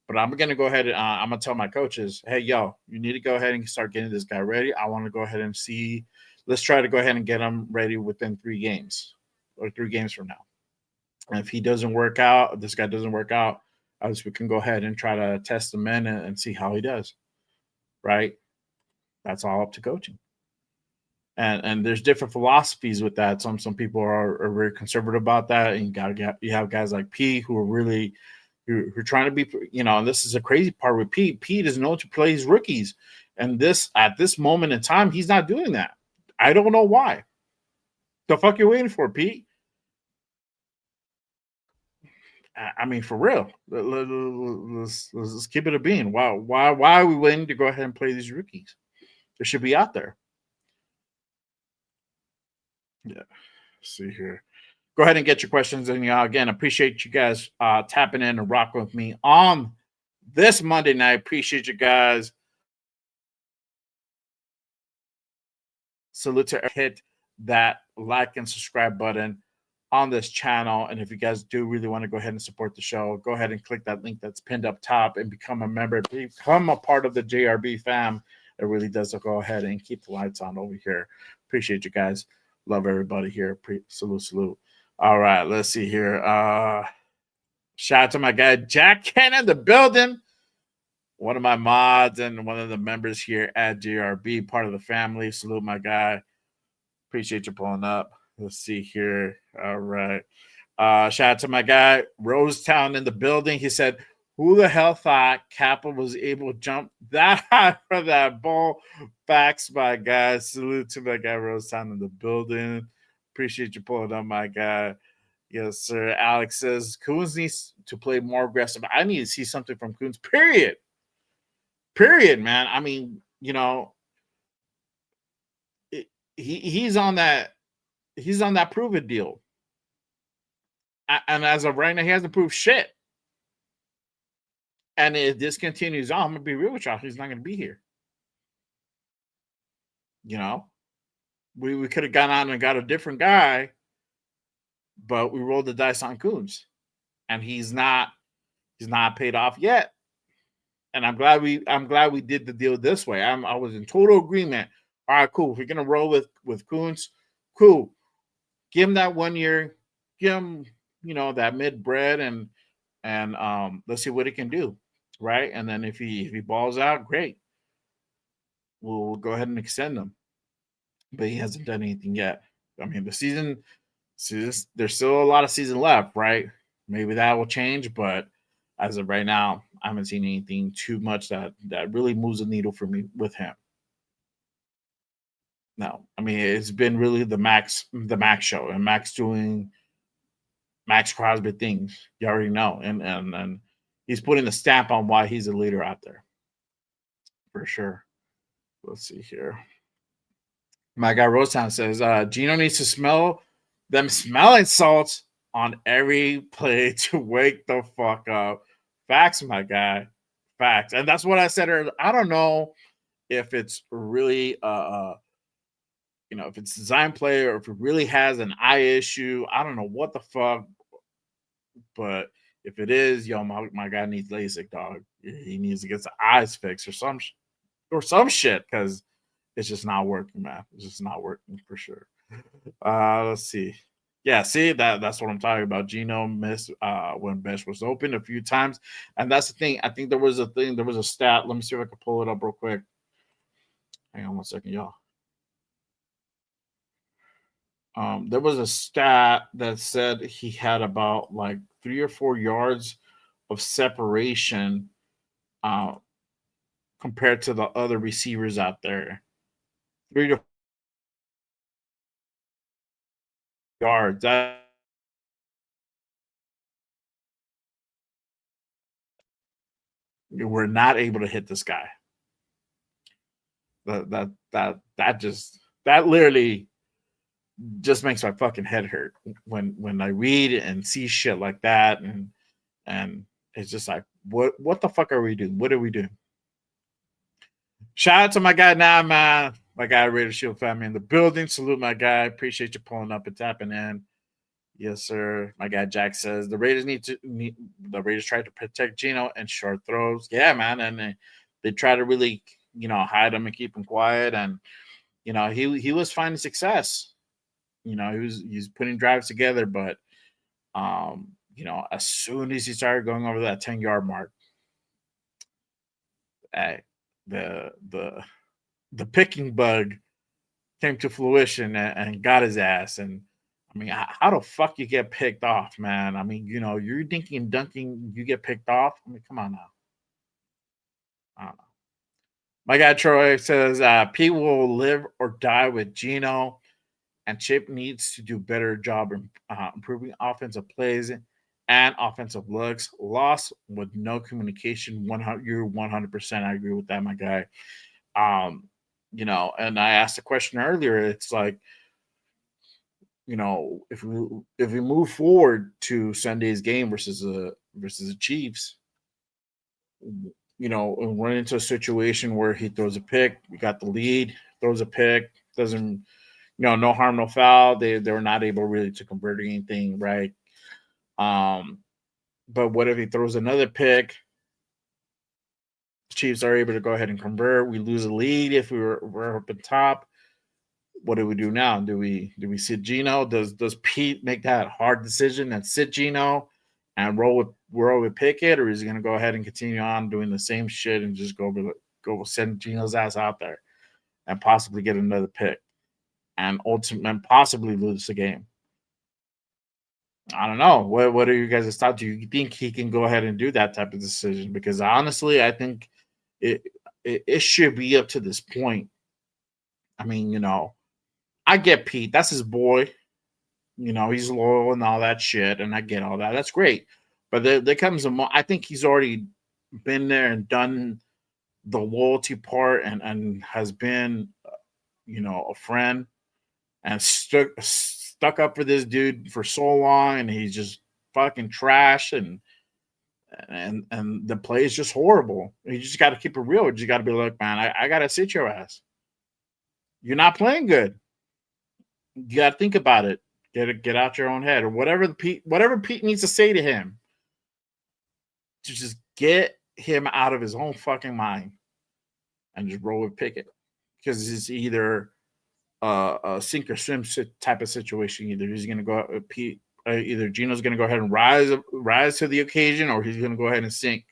But I'm going to go ahead and I'm going to tell my coaches, hey, yo, you need to go ahead and start getting this guy ready. I want to go ahead and see. Let's try to go ahead and get him ready within 3 games or 3 games from now. And if he doesn't work out, this guy doesn't work out, we can go ahead and try to test him in and see how he does. Right? That's all up to coaching. And there's different philosophies with that. Some people are very conservative about that. And you have guys like P who are really – who are trying to be, and this is a crazy part with Pete. Pete is known to play his rookies. And at this moment in time, he's not doing that. I don't know why. The fuck you waiting for, Pete? I mean, for real. Let's keep it a bean. Why are we waiting to go ahead and play these rookies? They should be out there. Yeah. Let's see here. Go ahead and get your questions in. Again, appreciate you guys tapping in and rocking with me on this Monday night. Appreciate you guys. Salute to hit that like and subscribe button on this channel. And if you guys do really want to go ahead and support the show, go ahead and click that link that's pinned up top and become a member. Become a part of the JRB fam. It really does go ahead and keep the lights on over here. Appreciate you guys. Love everybody here. Salute. All right, let's see here. Shout out to my guy Jack Cannon, the building. One of my mods and one of the members here at JRB, part of the family. Salute my guy. Appreciate you pulling up. Let's see here. All right. Shout out to my guy Rosetown in the building. He said, "Who the hell thought Kappa was able to jump that high for that ball?" Facts, my guy. Salute to my guy Rosetown in the building. Appreciate you pulling up, my guy. Yes, sir. Alex says Coons needs to play more aggressive. I need to see something from Coons. Period. Period, man. I mean, he's on that prove it deal. And as of right now, he hasn't proved shit. And if this continues on, I'm gonna be real with y'all, he's not gonna be here. We could have gone on and got a different guy, but we rolled the dice on Coons, and he's not paid off yet. And I'm glad we did the deal this way. I was in total agreement. All right, cool. If you're gonna roll with Coons, cool. Give him that 1 year, give him that mid bread, and let's see what he can do, right? And then if he balls out, great. We'll go ahead and extend him. But he hasn't done anything yet. I mean, the season, there's still a lot of season left, right? Maybe that will change, but as of right now, I haven't seen anything too much that really moves the needle for me with him. No, I mean, it's been really the Max show, and Max doing Max Crosby things. You already know, and he's putting a stamp on why he's a leader out there, for sure. Let's see here. My guy Rosetown says Geno needs to smell them smelling salts on every play to wake the fuck up. Facts, my guy. Facts. And that's what I said earlier. I don't know if it's really if it's design play or if it really has an eye issue. I don't know what the fuck. But if it is, my guy needs LASIK, dog. He needs to get the eyes fixed or some shit, because it's just not working, man. It's just not working for sure. Let's see. Yeah, see, that's what I'm talking about. Geno missed when bench was open a few times. And that's the thing. I think there was a stat. Let me see if I can pull it up real quick. Hang on 1 second, y'all. There was a stat that said he had about like 3 or 4 yards of separation compared to the other receivers out there. 3 to yards. We're not able to hit this guy. That literally just makes my fucking head hurt when I read and see shit like that, and it's just like, what the fuck are we doing? What are we doing? Shout out to my guy now, man. My guy Raiders Shield family in the building. Salute my guy. Appreciate you pulling up and tapping in. Yes, sir. My guy Jack says the Raiders the Raiders try to protect Geno and short throws. Yeah, man, and they try to really hide him and keep him quiet, and he was finding success. He's putting drives together, but as soon as he started going over that 10-yard mark, the picking bug came to fruition and got his ass. And I mean, how the fuck you get picked off, man? I mean, you're dinking dunking, you get picked off. I mean, come on now. I don't know. My guy Troy says Pete will live or die with Geno, and Chip needs to do a better job improving offensive plays and offensive looks. Lost with no communication. 100%. I agree with that, my guy. And I asked a question earlier. It's like, if we move forward to Sunday's game versus the Chiefs, and run into a situation where he throws a pick, we got the lead, throws a pick, doesn't, no harm, no foul. They were not able really to convert anything, right? But what if he throws another pick? Chiefs are able to go ahead and convert. We lose a lead if we're up at top. What do we do now? Do we sit Geno? Does Pete make that hard decision and sit Geno and roll with Pickett, or is he going to go ahead and continue on doing the same shit and just go send Geno's ass out there and possibly get another pick? and ultimately possibly lose the game. I don't know. What are you guys' thoughts? Do you think he can go ahead and do that type of decision? Because honestly, I think it it should be up to this point. I mean, I get Pete. That's his boy. He's loyal and all that shit, and I get all that. That's great. But there comes I think he's already been there and done the loyalty part, and has been, a friend, and stuck up for this dude for so long, and he's just fucking trash, and the play is just horrible. You just got to keep it real. You just got to be like, man, I got to sit your ass. You're not playing good. You got to think about it. Get out your own head, or whatever Pete needs to say to him to just get him out of his own fucking mind and just roll with Pickett, because it's either a sink or swim type of situation. Either he's going to go Pete, either Geno's going to go ahead and rise to the occasion, or he's going to go ahead and sink.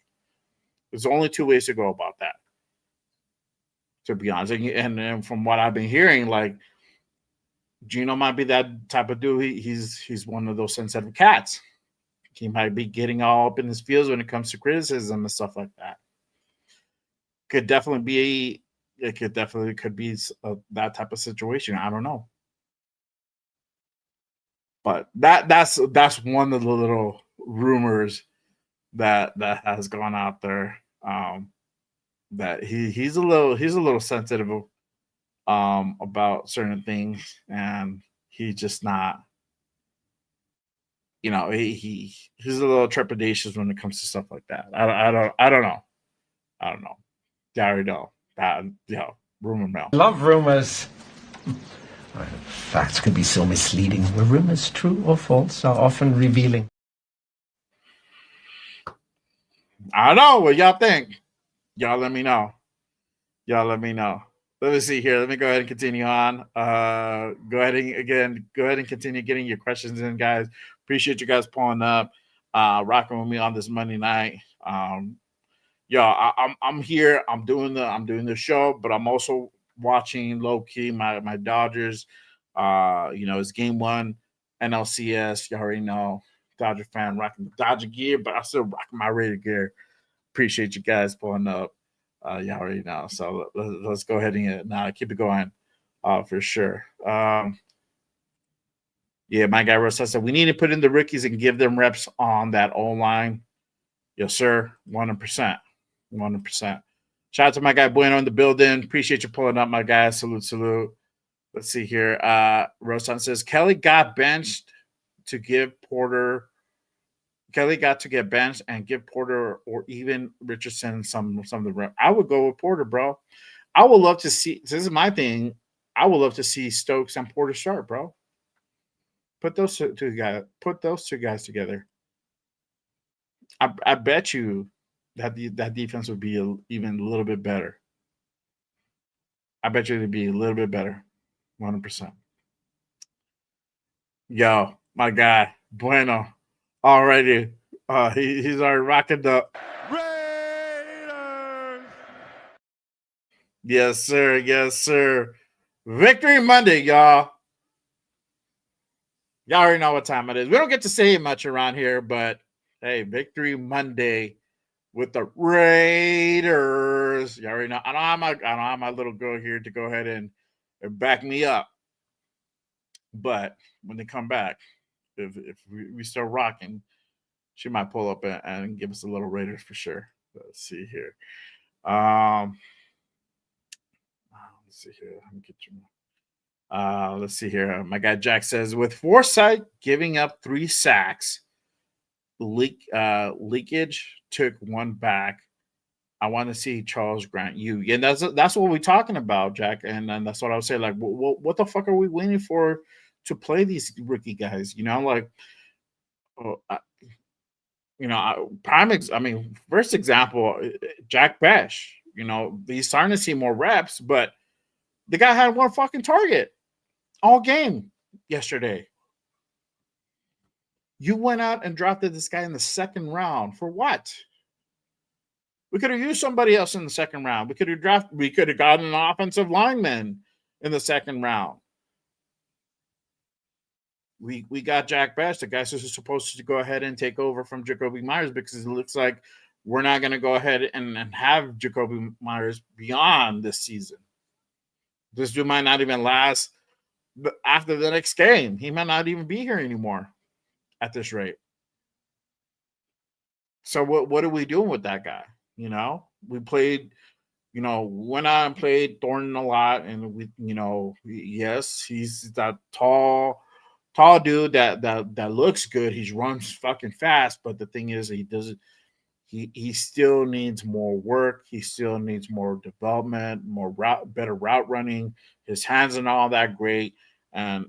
There's only two ways to go about that, to be honest. And from what I've been hearing, like, Geno might be that type of dude. He's one of those sensitive cats. He might be getting all up in his feels when it comes to criticism and stuff like that. Could definitely be that type of situation. I don't know, but that's one of the little rumors that has gone out there. That he's a little sensitive about certain things, and he's just not. He's a little trepidatious when it comes to stuff like that. I don't know. I don't know. I already know that. Rumor mill. Love rumors. Facts can be so misleading. Were rumors true or false are often revealing. I don't know what y'all think. Y'all let me know. Let me see here. Let me go ahead and continue on. Go ahead and continue getting your questions in, guys. Appreciate you guys pulling up, rocking with me on this Monday night. I'm here. I'm doing the show, but I'm also watching low key my Dodgers. It's game 1 NLCS. You already know, Dodger fan, rocking the Dodger gear, but I still rocking my Raider gear. Appreciate you guys pulling up. You already know. So let's go ahead and keep it going, for sure. My guy Rosa said we need to put in the rookies and give them reps on that O-line. Yes, sir. 100%. 100%. Shout out to my guy Bueno in the building. Appreciate you pulling up, my guy. Salute. Let's see here. Rosan says Kelly got benched to give Porter. Kelly got to get benched and give Porter or even Richardson some of the rep. I would go with Porter, bro. I would love to see. This is my thing. I would love to see Stokes and Porter start, bro. Put those two guys together. I bet you that defense would be even a little bit better. I bet you it'd be a little bit better. 100%. Yo, my guy, Bueno. Already. He's already rocking the Raiders. Yes, sir. Yes, sir. Victory Monday, y'all. Y'all already know what time it is. We don't get to say it much around here, but hey, Victory Monday with the Raiders. You already know. I don't have my little girl here to go ahead and back me up. But when they come back, if we start rocking, she might pull up and give us a little Raiders for sure. Let's see here. Let's see here. Let me get you. Let's see here. My guy Jack says, with Forsythe giving up 3 sacks, leakage took 1 back. I want to see Charles Grant you. Yeah, that's what we're talking about, Jack. And that's what I was saying. Like, what the fuck are we waiting for to play these rookie guys? First example, Jack Besh. He's starting to see more reps, but the guy had 1 fucking target all game yesterday. You went out and drafted this guy in the 2nd round for what? We could have used somebody else in the 2nd round. We could have gotten an offensive lineman in the 2nd round. we got Jack Best, the guy who's supposed to go ahead and take over from Jacoby Myers, because it looks like we're not going to go ahead and have Jacoby Myers beyond this season. This dude might not even last after the next game. He might not even be here anymore at this rate. So what are we doing with that guy? You know, we played, went out and played Thornton a lot, and yes, he's that tall dude that looks good. He runs fucking fast, but the thing is, he doesn't. He still needs more work. He still needs more development, better route running. His hands and all that great, and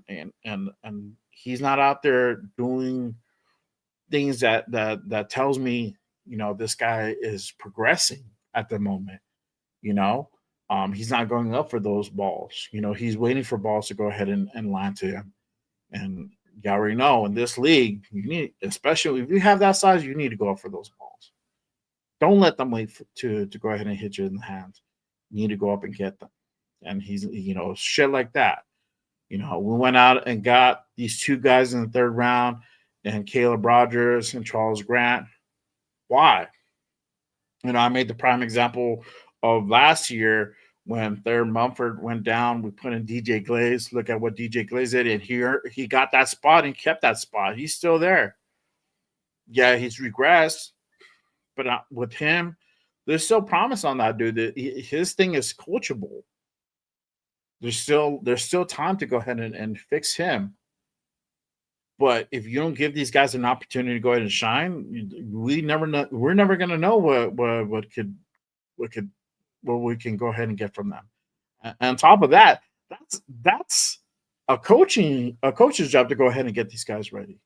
he's not out there doing things that tells me, this guy is progressing at the moment. You know, he's not going up for those balls. He's waiting for balls to go ahead and land to him. And you already know, in this league, you need, especially if you have that size, you need to go up for those balls. Don't let them wait to go ahead and hit you in the hands. You need to go up and get them. And he's, shit like that. We went out and got these two guys in the third round, and Caleb Rogers and Charles Grant. Why? I made the prime example of last year when Thurman Mumford went down. We put in DJ Glaze. Look at what DJ Glaze did, and here he got that spot and kept that spot. He's still there. Yeah, he's regressed, but with him, there's still promise on that dude. His thing is coachable. There's still time to go ahead and fix him. But if you don't give these guys an opportunity to go ahead and shine, we never know. We're never going to know what we can go ahead and get from them. And on top of that, that's a coach's job to go ahead and get these guys ready.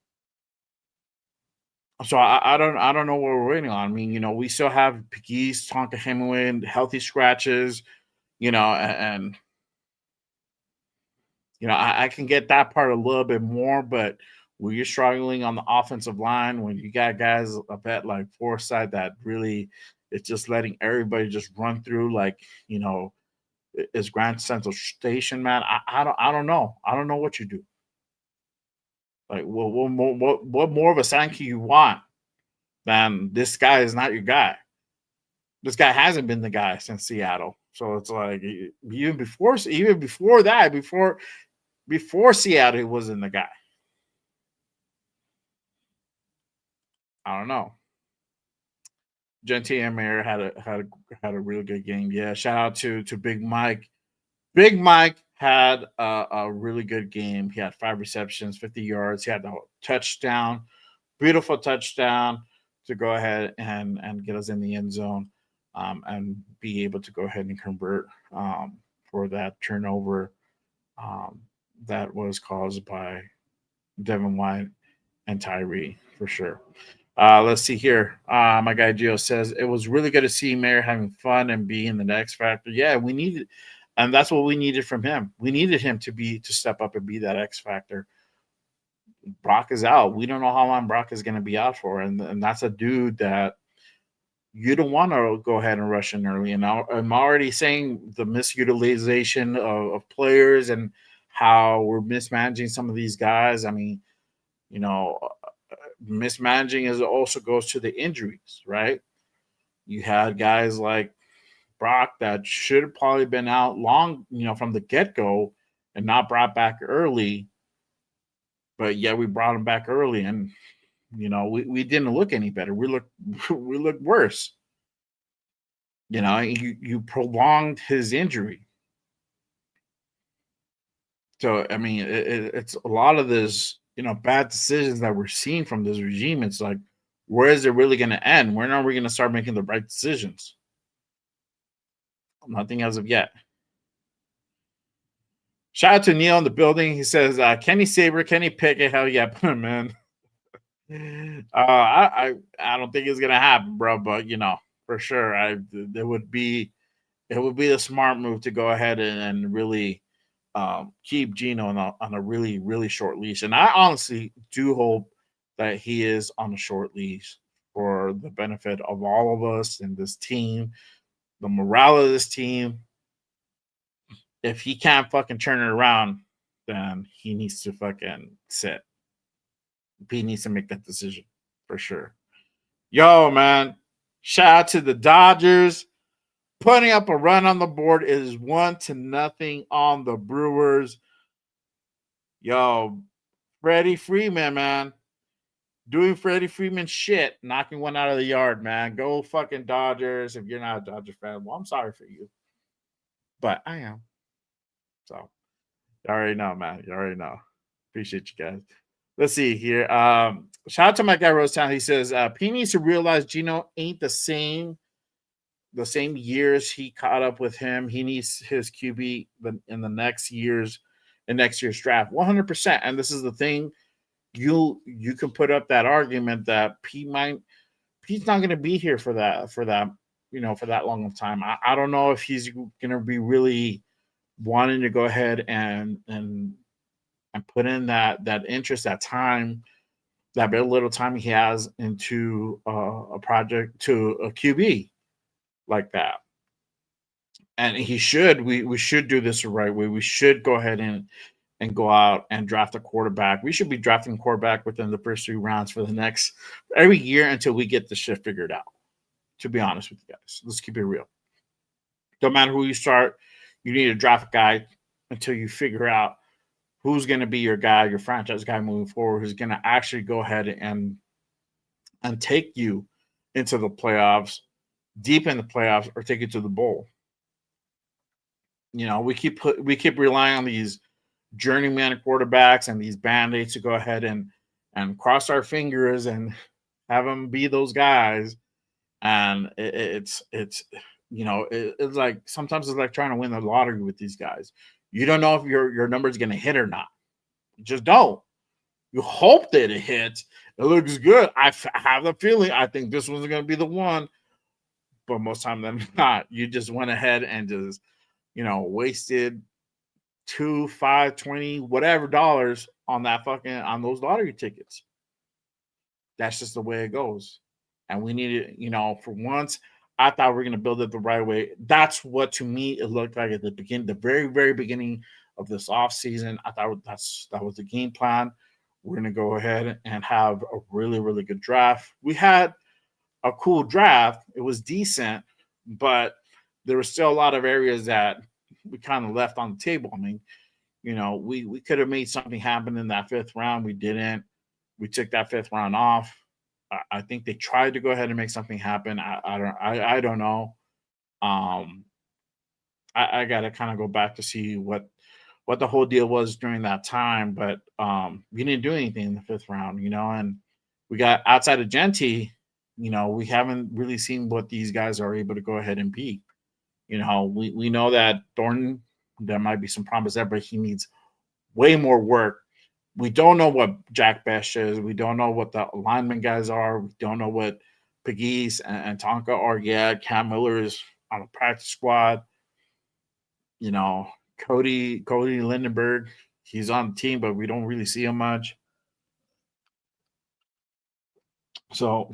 So I don't know what we're waiting on. I mean, we still have Pegues, Tonka Hemingway, healthy scratches, and I can get that part a little bit more, but when you're struggling on the offensive line, when you got guys a bet like Forsythe that really it's just letting everybody just run through like, is Grand Central Station, man. I don't know. I don't know what you do. Like, what more of a sign can you want than this guy is not your guy? This guy hasn't been the guy since Seattle. So it's like even before that, before Seattle, he wasn't the guy. I don't know. Gentile Mayer had a real good game. Yeah, shout out to Big Mike. Big Mike had a really good game. He had 5 receptions, 50 yards. He had the touchdown, beautiful touchdown to go ahead and get us in the end zone, and be able to go ahead and convert for that turnover that was caused by Devin White and Tyree, for sure. Let's see here. My guy Gio says it was really good to see Mayer having fun and being the X factor. Yeah, we needed, and that's what we needed from him. We needed him to step up and be that X factor. Brock is out. We don't know how long Brock is going to be out for, and that's a dude that you don't want to go ahead and rush in early. And I'm already saying the misutilization of players and how we're mismanaging some of these guys. I mean, mismanaging also goes to the injuries, right? You had guys like Brock that should have probably been out long, from the get-go and not brought back early. But yeah, we brought him back early, and we didn't look any better. We looked worse. You prolonged his injury. So I mean, it's a lot of this, bad decisions that we're seeing from this regime. It's like, where is it really going to end? When are we going to start making the right decisions? Nothing as of yet. Shout out to Neil in the building. He says, Kenny Saber, Kenny Pickett, hell yeah, put him in. I don't think it's gonna happen, bro. But for sure, it would be the smart move to go ahead and really keep Geno on a really, really short leash. And I honestly do hope that he is on a short leash for the benefit of all of us and this team, the morale of this team. If he can't fucking turn it around, then he needs to fucking sit. P needs to make that decision for sure. Yo, man, shout out to the Dodgers. Putting up a run on the board is 1-0 on the Brewers. Yo, Freddie Freeman, man. Doing Freddie Freeman shit, knocking one out of the yard, man. Go fucking Dodgers. If you're not a Dodger fan, well, I'm sorry for you. But I am. So, you already know, man. You already know. Appreciate you guys. Let's see here. Shout out to my guy Rosetown. He says P needs to realize Geno ain't the same years he caught up with him. He needs his QB in the next year's draft. 100%. And this is the thing. You can put up that argument that P's not going to be here for that for that long of time. I don't know if he's going to be really wanting to go ahead and put in that interest, that time, that very little time he has into a project, to a QB like that. And he should. We should do this the right way. We should go ahead and go out and draft a quarterback. We should be drafting quarterback within the first 3 rounds for the next every year until we get the shit figured out. To be honest with you guys, let's keep it real. Don't matter who you start, you need to draft a guy until you figure out who's going to be your guy, your franchise guy moving forward, who's going to actually go ahead and take you into the playoffs, deep in the playoffs, or take you to the bowl. You know, we keep relying on these journeyman quarterbacks and these band-aids to go ahead and cross our fingers and have them be those guys. And it's like sometimes it's like trying to win the lottery with these guys. You don't know if your number is going to hit or not. You just don't. You hope that it hits. It looks good. I have the feeling I think this one's going to be the one, but most time than not, you just went ahead and just wasted $2, $5, $20, whatever dollars on on those lottery tickets. That's just the way it goes. And we need it, for once, I thought we were going to build it the right way. That's what, to me, it looked like at the very, very beginning of this offseason. I thought that was the game plan. We're going to go ahead and have a really, really good draft. We had a cool draft. It was decent, but there were still a lot of areas that we kind of left on the table. I mean, we could have made something happen in that 5th round. We didn't. We took that 5th round off. I think they tried to go ahead and make something happen. I don't know. I got to kind of go back to see what the whole deal was during that time. But we didn't do anything in the 5th round, and we got outside of Genty. We haven't really seen what these guys are able to go ahead and beat. We know that Thornton, there might be some promise there, but he needs way more work. We don't know what Jack Best is. We don't know what the lineman guys are. We don't know what Pegues and Tonka are yet. Cam Miller is on a practice squad. Cody Lindenberg, he's on the team, but we don't really see him much. So,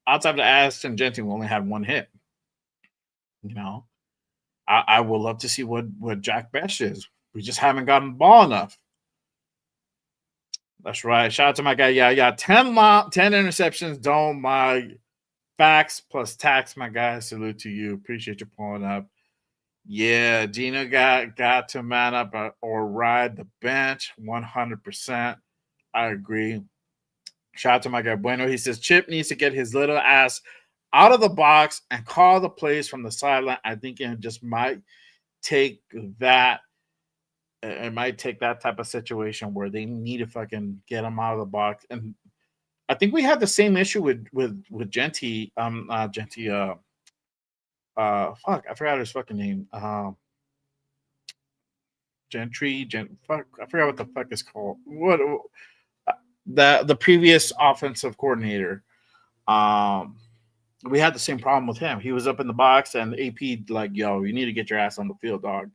outside of Aston Genty, we only had 1 hit. I would love to see what Jack Best is. We just haven't gotten the ball enough. That's right. Shout out to my guy. Yeah. 10 interceptions. Don't my facts plus tax, my guy. Salute to you. Appreciate you pulling up. Yeah, Geno got to man up or ride the bench. 100%. I agree. Shout out to my guy Bueno. He says Chip needs to get his little ass out of the box and call the plays from the sideline. I think it just might take that. It might take that type of situation where they need to fucking get him out of the box. And I think we had the same issue with Genty. Fuck, I forgot his fucking name. Fuck, I forgot what the fuck it's called. What the previous offensive coordinator. We had the same problem with him. He was up in the box, and AP like, yo, you need to get your ass on the field, dog.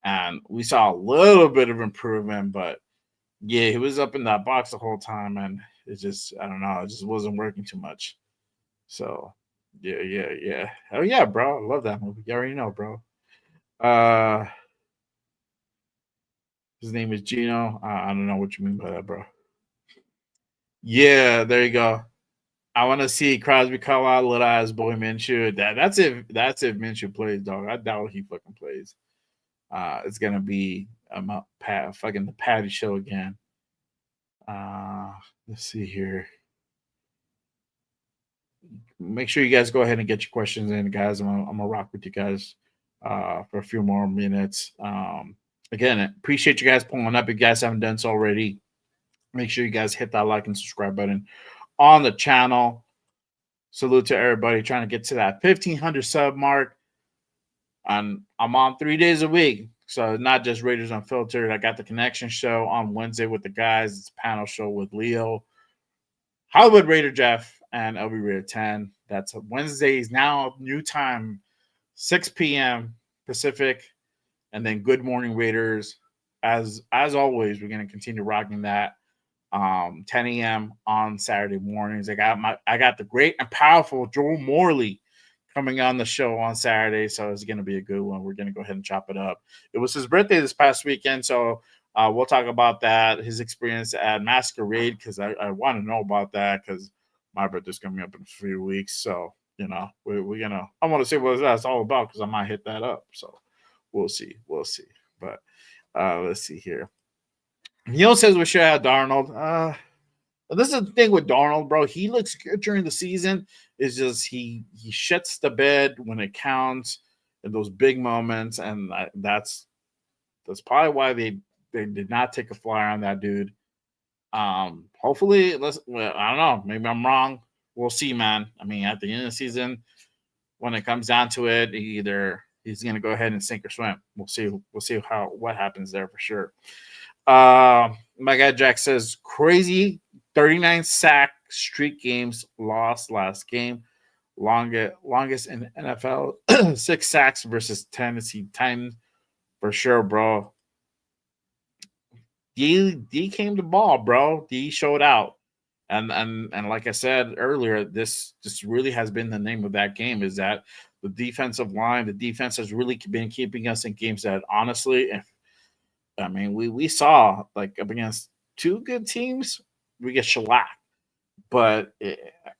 And we saw a little bit of improvement, but yeah, he was up in that box the whole time, and it just, I don't know, it just wasn't working too much. So, yeah. Oh, yeah, bro. I love that movie. You already know, bro. His name is Geno. I don't know what you mean by that, bro. Yeah, there you go. I want to see Crosby call out little ass boy Minshew. That's if Minshew plays, dog. I doubt he fucking plays. It's gonna be fucking the Patty show again. Let's see here. Make sure you guys go ahead and get your questions in, guys. I'm gonna rock with you guys for a few more minutes. Again, appreciate you guys pulling up. If you guys haven't done so already, make sure you guys hit that like and subscribe button on the channel. Salute to everybody trying to get to that 1,500 sub mark. And I'm on 3 days a week. So not just Raiders Unfiltered. I got the Connection show on Wednesday with the guys. It's a panel show with Leo, Hollywood Raider Jeff, and LB Raider 10. That's Wednesdays now, new time, 6 p.m. Pacific. And then Good Morning Raiders. As always, we're going to continue rocking that. 10 a.m. on Saturday mornings. I got the great and powerful Joel Morley coming on the show on Saturday, so it's going to be a good one. We're going to go ahead and chop it up. It was his birthday this past weekend, so we'll talk about that, his experience at Masquerade, because I want to know about that, because my birthday's coming up in a few weeks, so, we're going to – I want to see what that's all about, because I might hit that up, so we'll see. But let's see here. Neil says we should have Darnold. This is the thing with Darnold, bro. He looks good during the season. It's just he shits the bed when it counts in those big moments, and that's probably why they did not take a flyer on that dude. Hopefully, I don't know. Maybe I'm wrong. We'll see, man. I mean, at the end of the season, when it comes down to it, either he's going to go ahead and sink or swim. We'll see. What happens there for sure. My guy Jack says crazy 39 sack streak games lost last game, longest in NFL. 6 sacks versus Tennessee Titans for sure, bro. D came to ball, bro. D showed out, and like I said earlier, this just really has been the name of that game. Is that the defensive line? The defense has really been keeping us in games that honestly, we saw like up against 2 good teams, we get shellacked. But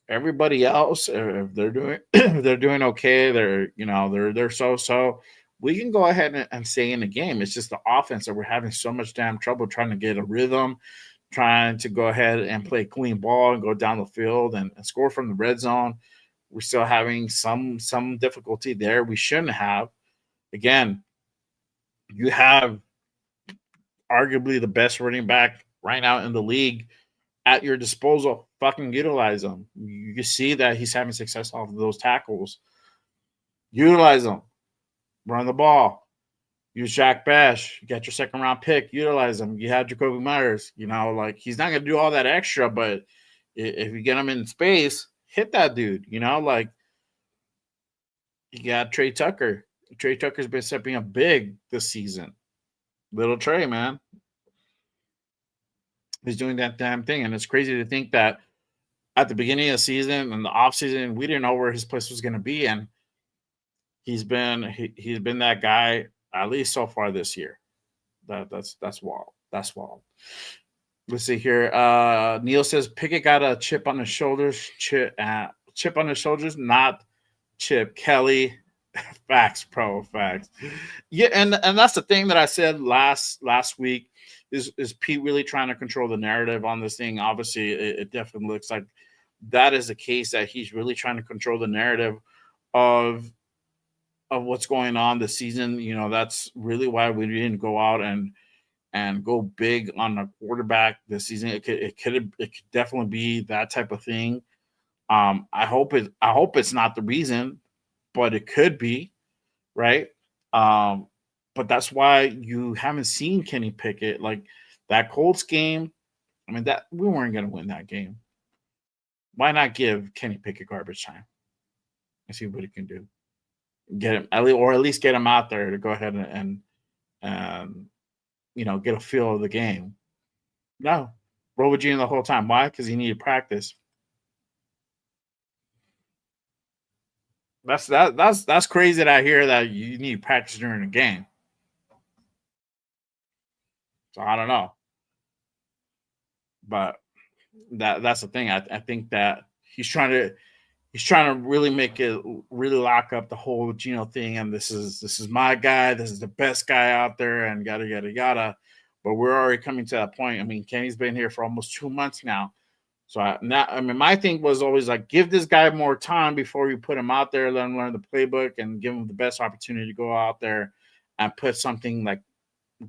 everybody else, if they're doing they're doing okay, they're so. We can go ahead and stay in the game. It's just the offense that we're having so much damn trouble trying to get a rhythm, trying to go ahead and play clean ball and go down the field and score from the red zone. We're still having some difficulty there. We shouldn't have. Again, you have arguably the best running back right now in the league at your disposal. Fucking utilize him. You can see that he's having success off of those tackles. Utilize him. Run the ball. Use Jack Bash. You got your second round pick. Utilize him. You have Jacoby Myers. He's not going to do all that extra, but if you get him in space, hit that dude. You got Trey Tucker. Trey Tucker's been stepping up big this season. Little Trey, man. He's doing that damn thing. And it's crazy to think that at the beginning of the season and the offseason, we didn't know where his place was going to be. And he's been that guy, at least so far this year. That's wild. That's wild. Let's see here. Neil says Pickett got a chip on his shoulders. Chip on his shoulders, not Chip Kelly. Facts, bro. Facts. Yeah, and that's the thing that I said last week. Is Pete really trying to control the narrative on this thing? Obviously, it definitely looks like that is the case, that he's really trying to control the narrative of what's going on this season. That's really why we didn't go out and go big on a quarterback this season. It could definitely be that type of thing. I hope it's not the reason, but it could be, right? But that's why you haven't seen Kenny Pickett. Like that Colts game, that we weren't going to win that game. Why not give Kenny Pickett garbage time and see what he can do? Get him, at least get him out there to go ahead and get a feel of the game. No, roll with Geno the whole time. Why? Because he needed practice. That's crazy that I hear that you need practice during the game. So I don't know. But that's the thing. I think that he's trying to really make it really lock up the whole Geno thing, and this is my guy, this is the best guy out there, and yada yada yada. But we're already coming to that point. I mean, Kenny's been here for almost 2 months now. So my thing was always like, give this guy more time before you put him out there, let him learn the playbook, and give him the best opportunity to go out there and put something like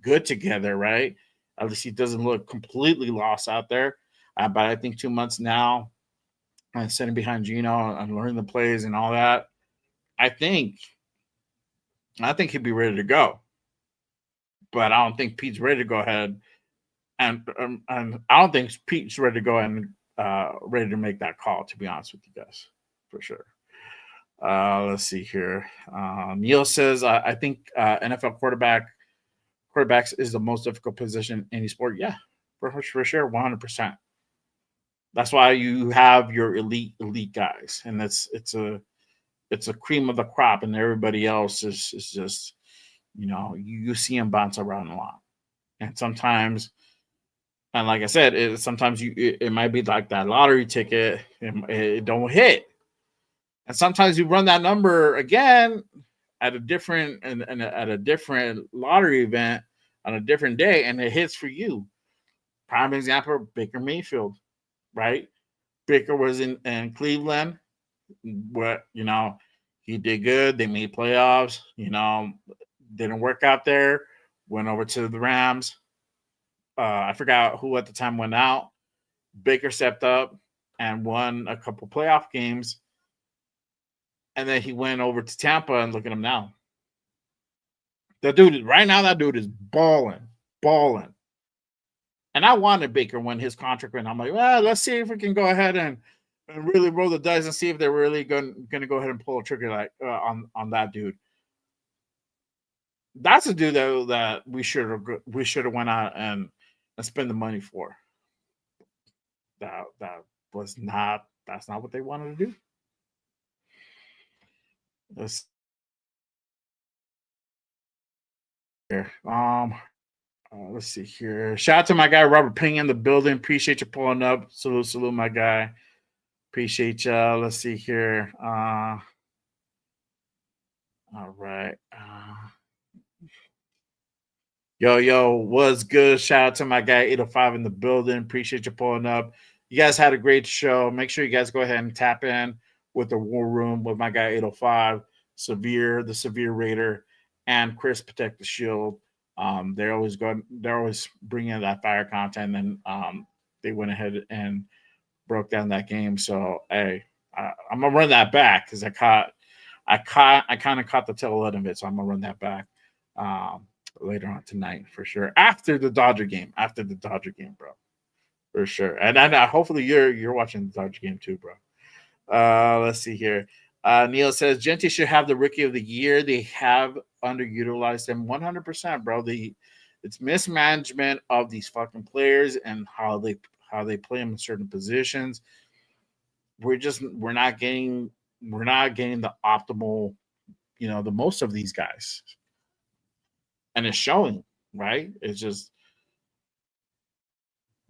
good together, right? At least he doesn't look completely lost out there. But I think 2 months now, and sitting behind Geno and learning the plays and all that, I think he'd be ready to go. But I don't think Pete's ready to go ahead, and I don't think Pete's ready to go and ready to make that call. To be honest with you guys, for sure. Let's see here. Neil says, I think NFL quarterbacks is the most difficult position in any sport. Yeah, for sure, 100%. That's why you have your elite guys, and it's a cream of the crop, and everybody else is just, you see them bounce around a lot, and sometimes, and like I said, sometimes it might be like that lottery ticket, it don't hit, and sometimes you run that number again at a different at a different lottery event on a different day, and it hits for you. Prime example, Baker Mayfield, right? Baker was in Cleveland. What he did good. They made playoffs. Didn't work out there. Went over to the Rams. I forgot who at the time went out. Baker stepped up and won a couple playoff games. And then he went over to Tampa, and look at him now. That dude is balling. And I wanted Baker when his contract went. I'm like, well, let's see if we can go ahead and really roll the dice and see if they're really going to go ahead and pull a trigger like on that dude. That's a dude that we should have went out and spend the money for. That's not what they wanted to do. Let's let's see here. Shout out to my guy Robert Ping in the building. Appreciate you pulling up. Salute, my guy. Appreciate you. Let's see here. All right. Yo, what's good? Shout out to my guy 805 in the building. Appreciate you pulling up. You guys had a great show. Make sure you guys go ahead and tap in with the War Room with my guy 805, the Severe Raider, and Chris Protect the Shield. They're always bringing that fire content, and they went ahead and broke down that game. So hey, I'm gonna run that back because I kind of caught the tail end of it. So I'm gonna run that back later on tonight for sure. After the Dodger game, bro, for sure. And hopefully you're watching the Dodger game too, bro. Let's see here. Neil says Genty should have the Rookie of the Year. They have underutilized him 100%, bro. It's mismanagement of these fucking players and how they play them in certain positions. We're not getting the optimal, the most of these guys, and it's showing, right? It's just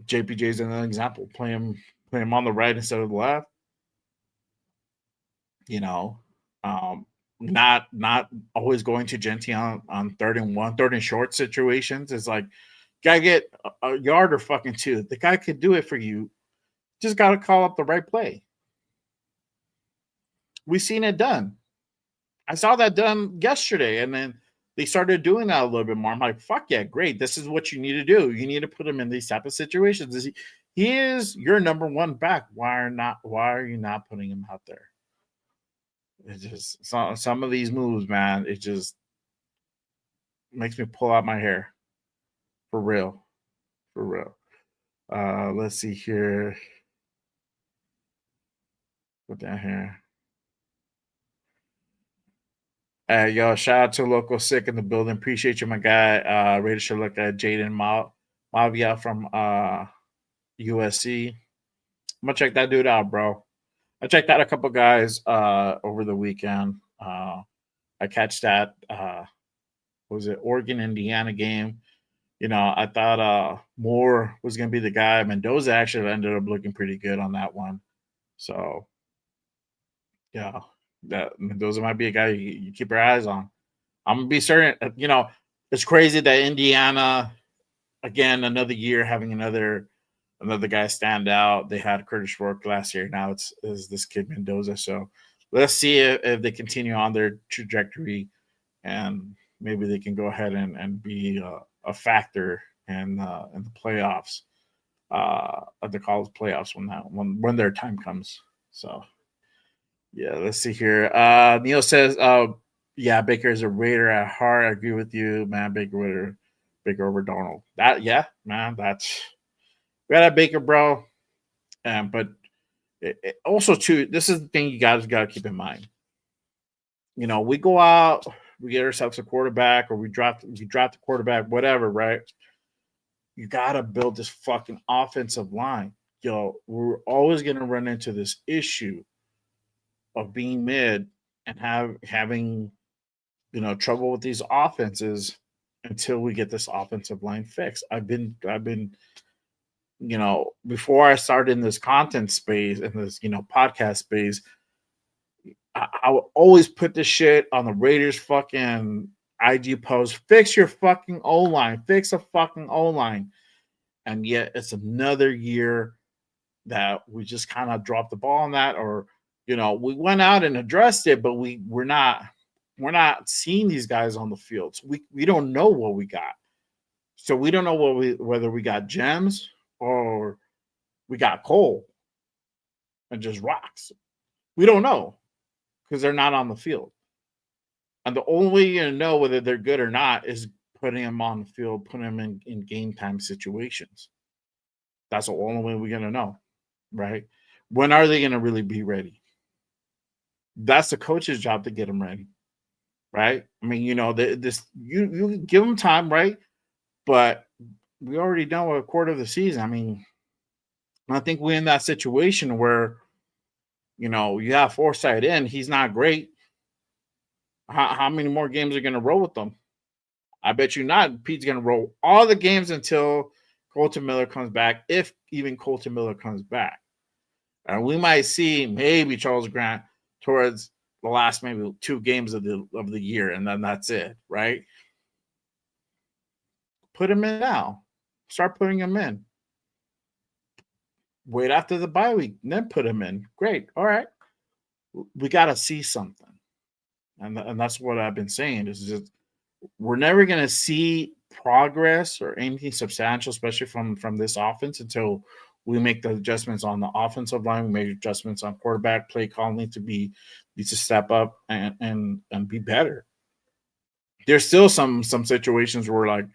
JPJ's an example. Play him on the right instead of the left. Not always going to Genty on 3rd and 1, 3rd and short situations. It's like, gotta get a yard or fucking two. The guy could do it for you. Just gotta call up the right play. We've seen it done. I saw that done yesterday, and then they started doing that a little bit more. I'm like, fuck yeah, great. This is what you need to do. You need to put him in these type of situations. He is your number one back. Why are you not putting him out there? It's just some of these moves, man. It just makes me pull out my hair. For real. Let's see here. Put down here. Yo, shout out to Local Sick in the building. Appreciate you, my guy. Raiders should look at Jaden Mavia from USC. I'm gonna check that dude out, bro. I checked out a couple guys over the weekend. I catch that was it Oregon Indiana game. I thought Moore was going to be the guy. Mendoza actually ended up looking pretty good on that one. So, yeah, that Mendoza might be a guy you keep your eyes on. I'm going to be certain, it's crazy that Indiana, again, another year having another guy stand out. They had Curtis Rourke last year. Now is this kid Mendoza. So let's see if they continue on their trajectory, and maybe they can go ahead and be a factor in the playoffs, of the college playoffs when their time comes. So yeah, let's see here. Neil says, yeah, Baker is a Raider at heart. I agree with you, man. Baker over Donald. That, yeah, man. We got a Baker, bro. But also too, this is the thing you guys got to keep in mind. We go out, we get ourselves a quarterback, or we draft the quarterback, whatever, right? You got to build this fucking offensive line. We're always going to run into this issue of being mid and having trouble with these offenses until we get this offensive line fixed. I've been before I started in this content space, in this podcast space, I would always put this shit on the Raiders fucking IG post. Fix your fucking O line. Fix a fucking O line. And yet it's another year that we just kind of dropped the ball on that, or we went out and addressed it, but we're not seeing these guys on the field. So we don't know what we got. So we don't know whether we got gems or we got coal and just rocks. We don't know because they're not on the field. And the only way you're going to know whether they're good or not is putting them on the field, putting them in game time situations. That's the only way we're going to know, right? When are they going to really be ready? That's the coach's job to get them ready, right? I mean, you give them time, right? But we already know a quarter of the season. I mean, I think we're in that situation where, you have Forsythe in. He's not great. How many more games are going to roll with them? I bet you not. Pete's going to roll all the games until Colton Miller comes back, if even Colton Miller comes back. And we might see maybe Charles Grant towards the last maybe 2 games of the year, and then that's it, right? Put him in now. Start putting him in. Wait after the bye week, then put him in. Great. All right. We got to see something. And that's what I've been saying. Is just we're never going to see progress or anything substantial, especially from this offense, until we make the adjustments on the offensive line. We make adjustments on quarterback play calling needs to step up and be better. There's still some situations where like,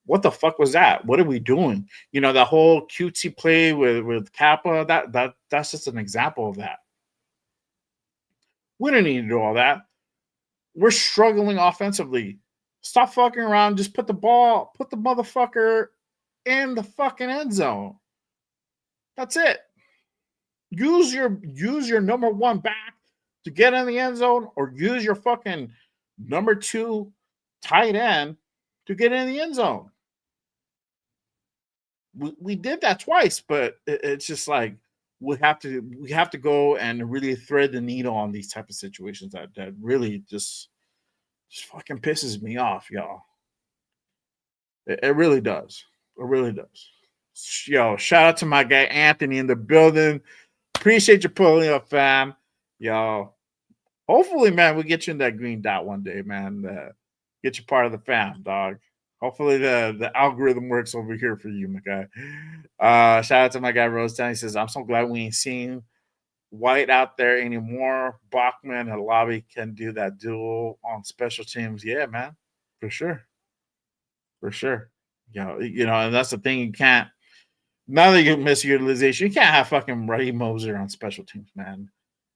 what the fuck was that? What are we doing? That whole cutesy play with Kappa, that's just an example of that. We don't need to do all that. We're struggling offensively. Stop fucking around. Just put the motherfucker in the fucking end zone. That's it. Use your number 1 back to get in the end zone, or use your fucking number 2 tight end to get in the end zone. We did that twice, but it's just like we have to go and really thread the needle on these type of situations that really just fucking pisses me off, y'all. It really does. It really does. Yo, shout out to my guy Anthony in the building. Appreciate you pulling up, fam. Yo, hopefully, man, we get you in that green dot one day, man. Get you part of the fam, dog. Hopefully the algorithm works over here for you, my guy. Shout out to my guy Rosetown. He says, I'm so glad we ain't seen White out there anymore. Bachman and Lobby can do that duel on special teams. Yeah, man. For sure. For sure. And that's the thing. You can't, now that you miss utilization, you can't have fucking Raheem Moser on special teams, man.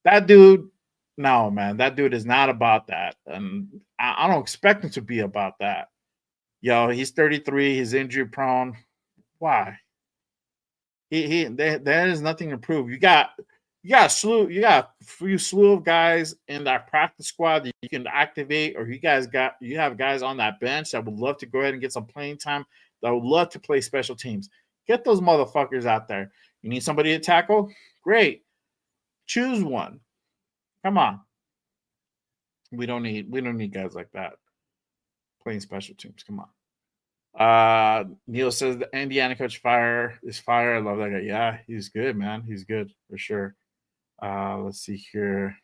That dude, no, man. That dude is not about that. And I don't expect him to be about that. He's 33. He's injury prone. Why? There is nothing to prove. You got a few slew of guys in that practice squad that you can activate, or you have guys on that bench that would love to go ahead and get some playing time. that would love to play special teams. Get those motherfuckers out there. You need somebody to tackle? Great. Choose one. Come on. We don't need guys like that playing special teams. Come on. Neil says the Indiana coach is fire. I love that guy. Yeah, he's good, man. He's good for sure. Let's see here.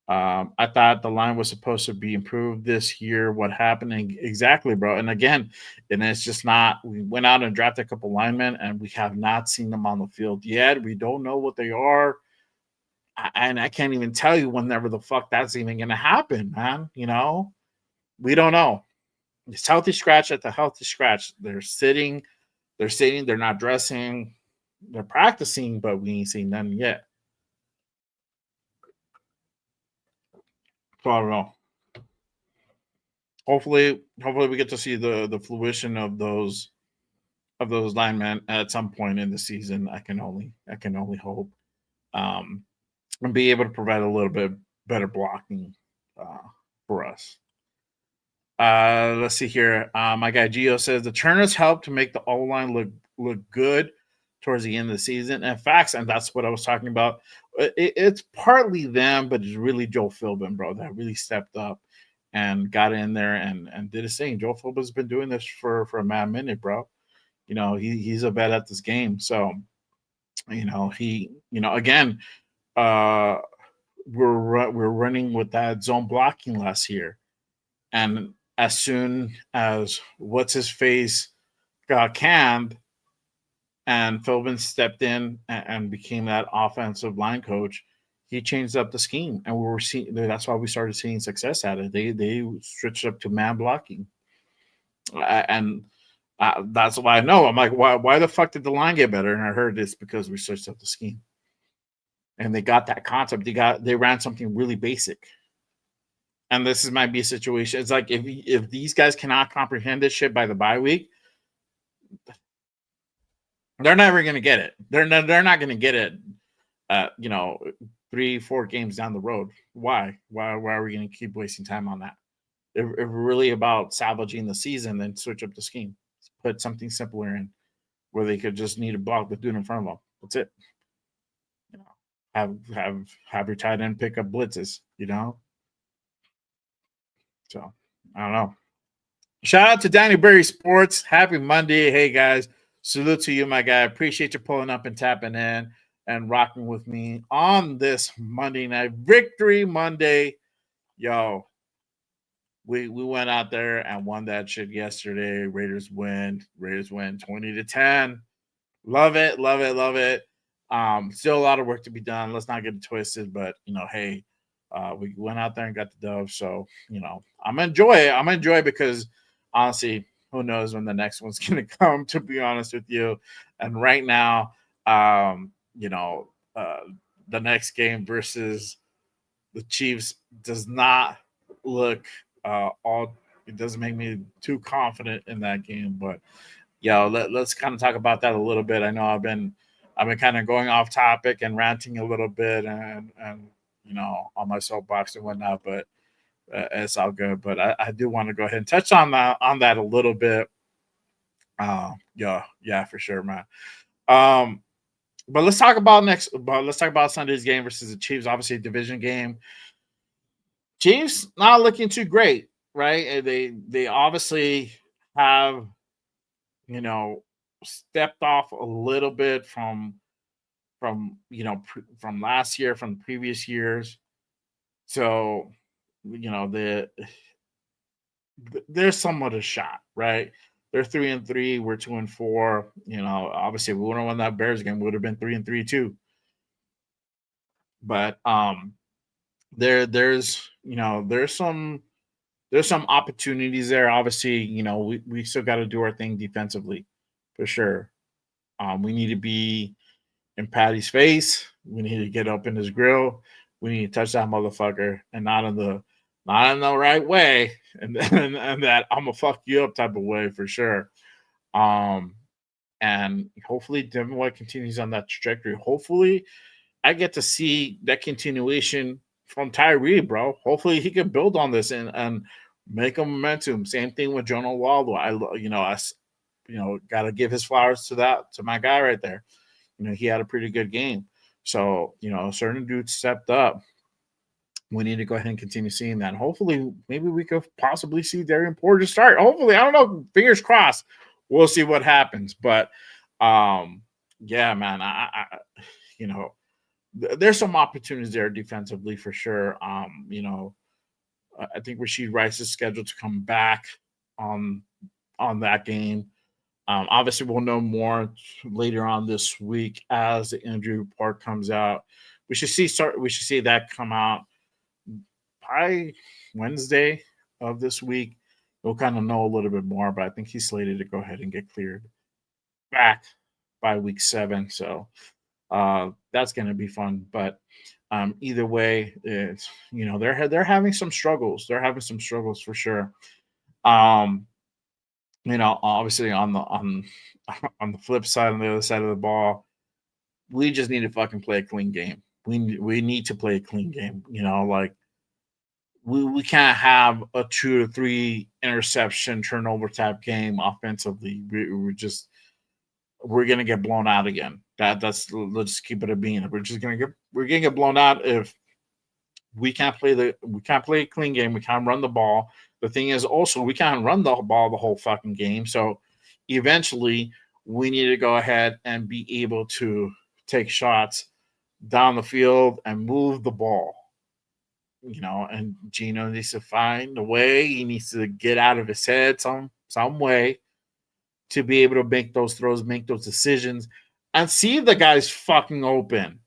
I thought the line was supposed to be improved this year. What happened? Exactly, bro. And again, and it's just not. We went out and drafted a couple linemen, and we have not seen them on the field yet. We don't know what they are, and I can't even tell you whenever the fuck that's even going to happen, man. You know, we don't know. It's healthy scratch at the healthy scratch. They're sitting, they're not dressing, they're practicing, but we ain't seen them yet. So I don't know. Hopefully we get to see the fruition of those linemen at some point in the season. I can only hope, and be able to provide a little bit better blocking for us. Let's see here. My guy Gio says the Turners helped to make the O-line look good towards the end of the season. In fact, and that's what I was talking about. It's partly them, but it's really Joe Philbin, bro, that really stepped up and got in there and did his thing. Joe Philbin's been doing this for a mad minute, bro. You know, he's a vet at this game. So, you know, again, we're running with that zone blocking last year. And as soon as what's his face got canned and Philbin stepped in and became that offensive line coach, he changed up the scheme, and we were seeing. That's why we started seeing success at it. They switched up to man blocking, and that's why I know. I'm like, why the fuck did the line get better? And I heard it's because we switched up the scheme, and they got that concept. They ran something really basic. And this might be a situation. It's like if these guys cannot comprehend this shit by the bye week, they're never going to get it. They're not going to get it. 3-4 games down the road. Why? Why are we going to keep wasting time on that? If we're really about salvaging the season, then switch up the scheme. Put something simpler in where they could just need a block the dude in front of them. That's it. You know, have your tight end pick up blitzes. You know. So, I don't know. Shout out to Danny Berry Sports. Happy Monday. Hey, guys. Salute to you, my guy. Appreciate you pulling up and tapping in and rocking with me on this Monday night. Victory Monday. Yo, we went out there and won that shit yesterday. Raiders win 20-10. Love it, love it, love it. Still a lot of work to be done. Let's not get it twisted, but, you know, hey, we went out there and got the dove. So, you know, I'm enjoy it. I'm enjoy it because, honestly, who knows when the next one's going to come, to be honest with you. And right now, the next game versus the Chiefs does not look it doesn't make me too confident in that game. But, let's kind of talk about that a little bit. I know I've been kind of going off topic and ranting a little bit and on my soapbox and whatnot, but it's all good. But I do want to go ahead and touch on that a little bit. For sure, man. But let's talk about Sunday's game versus the Chiefs. Obviously, a division game. Chiefs not looking too great, right? They obviously have, stepped off a little bit from last year, from previous years. So, there's somewhat a shot, right? They're 3-3. We're 2-4. Obviously, if we would have won that Bears game, we would have been 3-3 too. But there's some opportunities there. Obviously, we still got to do our thing defensively, for sure. We need to be in Patty's face. We need to get up in his grill. We need to touch that motherfucker, and not in the right way, and that I'm gonna fuck you up type of way, for sure. And hopefully Devin White continues on that trajectory. Hopefully I get to see that continuation from Tyree, bro. Hopefully he can build on this and Make a momentum. Same thing with Jonah Waldo. Got to give his flowers to my guy right there. He had a pretty good game. So, certain dudes stepped up. We need to go ahead and continue seeing that. Hopefully, maybe we could possibly see Darian Porter start. Hopefully, I don't know. Fingers crossed. We'll see what happens. But, yeah, man, there's some opportunities there defensively for sure. I think Rashid Rice is scheduled to come back on that game. Obviously, we'll know more later on this week as the injury report comes out. We should see that come out by Wednesday of this week. We'll kind of know a little bit more, but I think he's slated to go ahead and get cleared back by week 7. So that's going to be fun. But either way, it's they're having some struggles. They're having some struggles for sure. Obviously on the flip side, on the other side of the ball, we just need to fucking play a clean game. We need to play a clean game. We can't have a 2 to 3 interception turnover type game offensively. We're gonna get blown out again. Let's just keep it a bean. We're gonna get blown out if we can't play a clean game. We can't run the ball. The thing is also we can't run the ball the whole fucking game. So eventually we need to go ahead and be able to take shots down the field and move the ball. And Geno needs to find a way. He needs to get out of his head some way to be able to make those throws, make those decisions, and see the guys fucking open.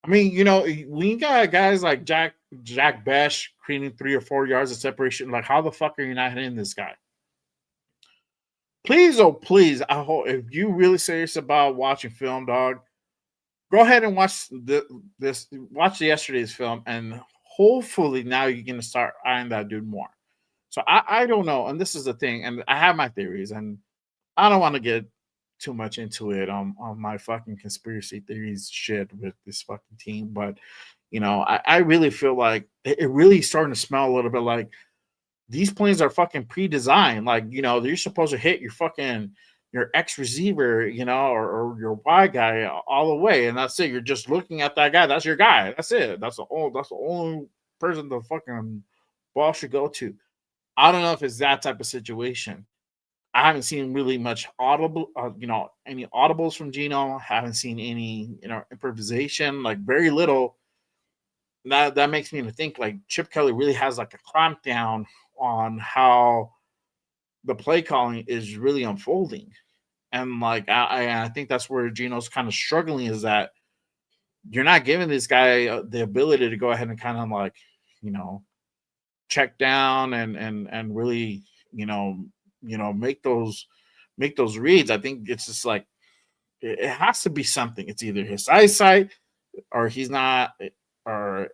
I mean, we got guys like Jack Besh creating 3 or 4 yards of separation. Like, how the fuck are you not hitting this guy? Please, oh please, I hope if you really serious about watching film, dog, go ahead and watch yesterday's film, and hopefully now you're gonna start eyeing that dude more. So I don't know, and this is the thing, and I have my theories, and I don't want to get too much into it on my fucking conspiracy theories shit with this fucking team, but I really feel like it really starting to smell a little bit like these plays are fucking pre-designed. Like, you're supposed to hit your X receiver, or your Y guy all the way, and that's it. You're just looking at that guy. That's your guy. That's it. That's the only person the fucking ball should go to. I don't know if it's that type of situation. I haven't seen really much any audibles from Geno. I haven't seen any, improvisation, like very little. That makes me think like Chip Kelly really has like a clamp down on how the play calling is really unfolding. And like I think that's where Geno's kind of struggling, is that you're not giving this guy the ability to go ahead and kind of like, check down and really, make those reads. I think it's just like it has to be something. It's either his eyesight or he's not, or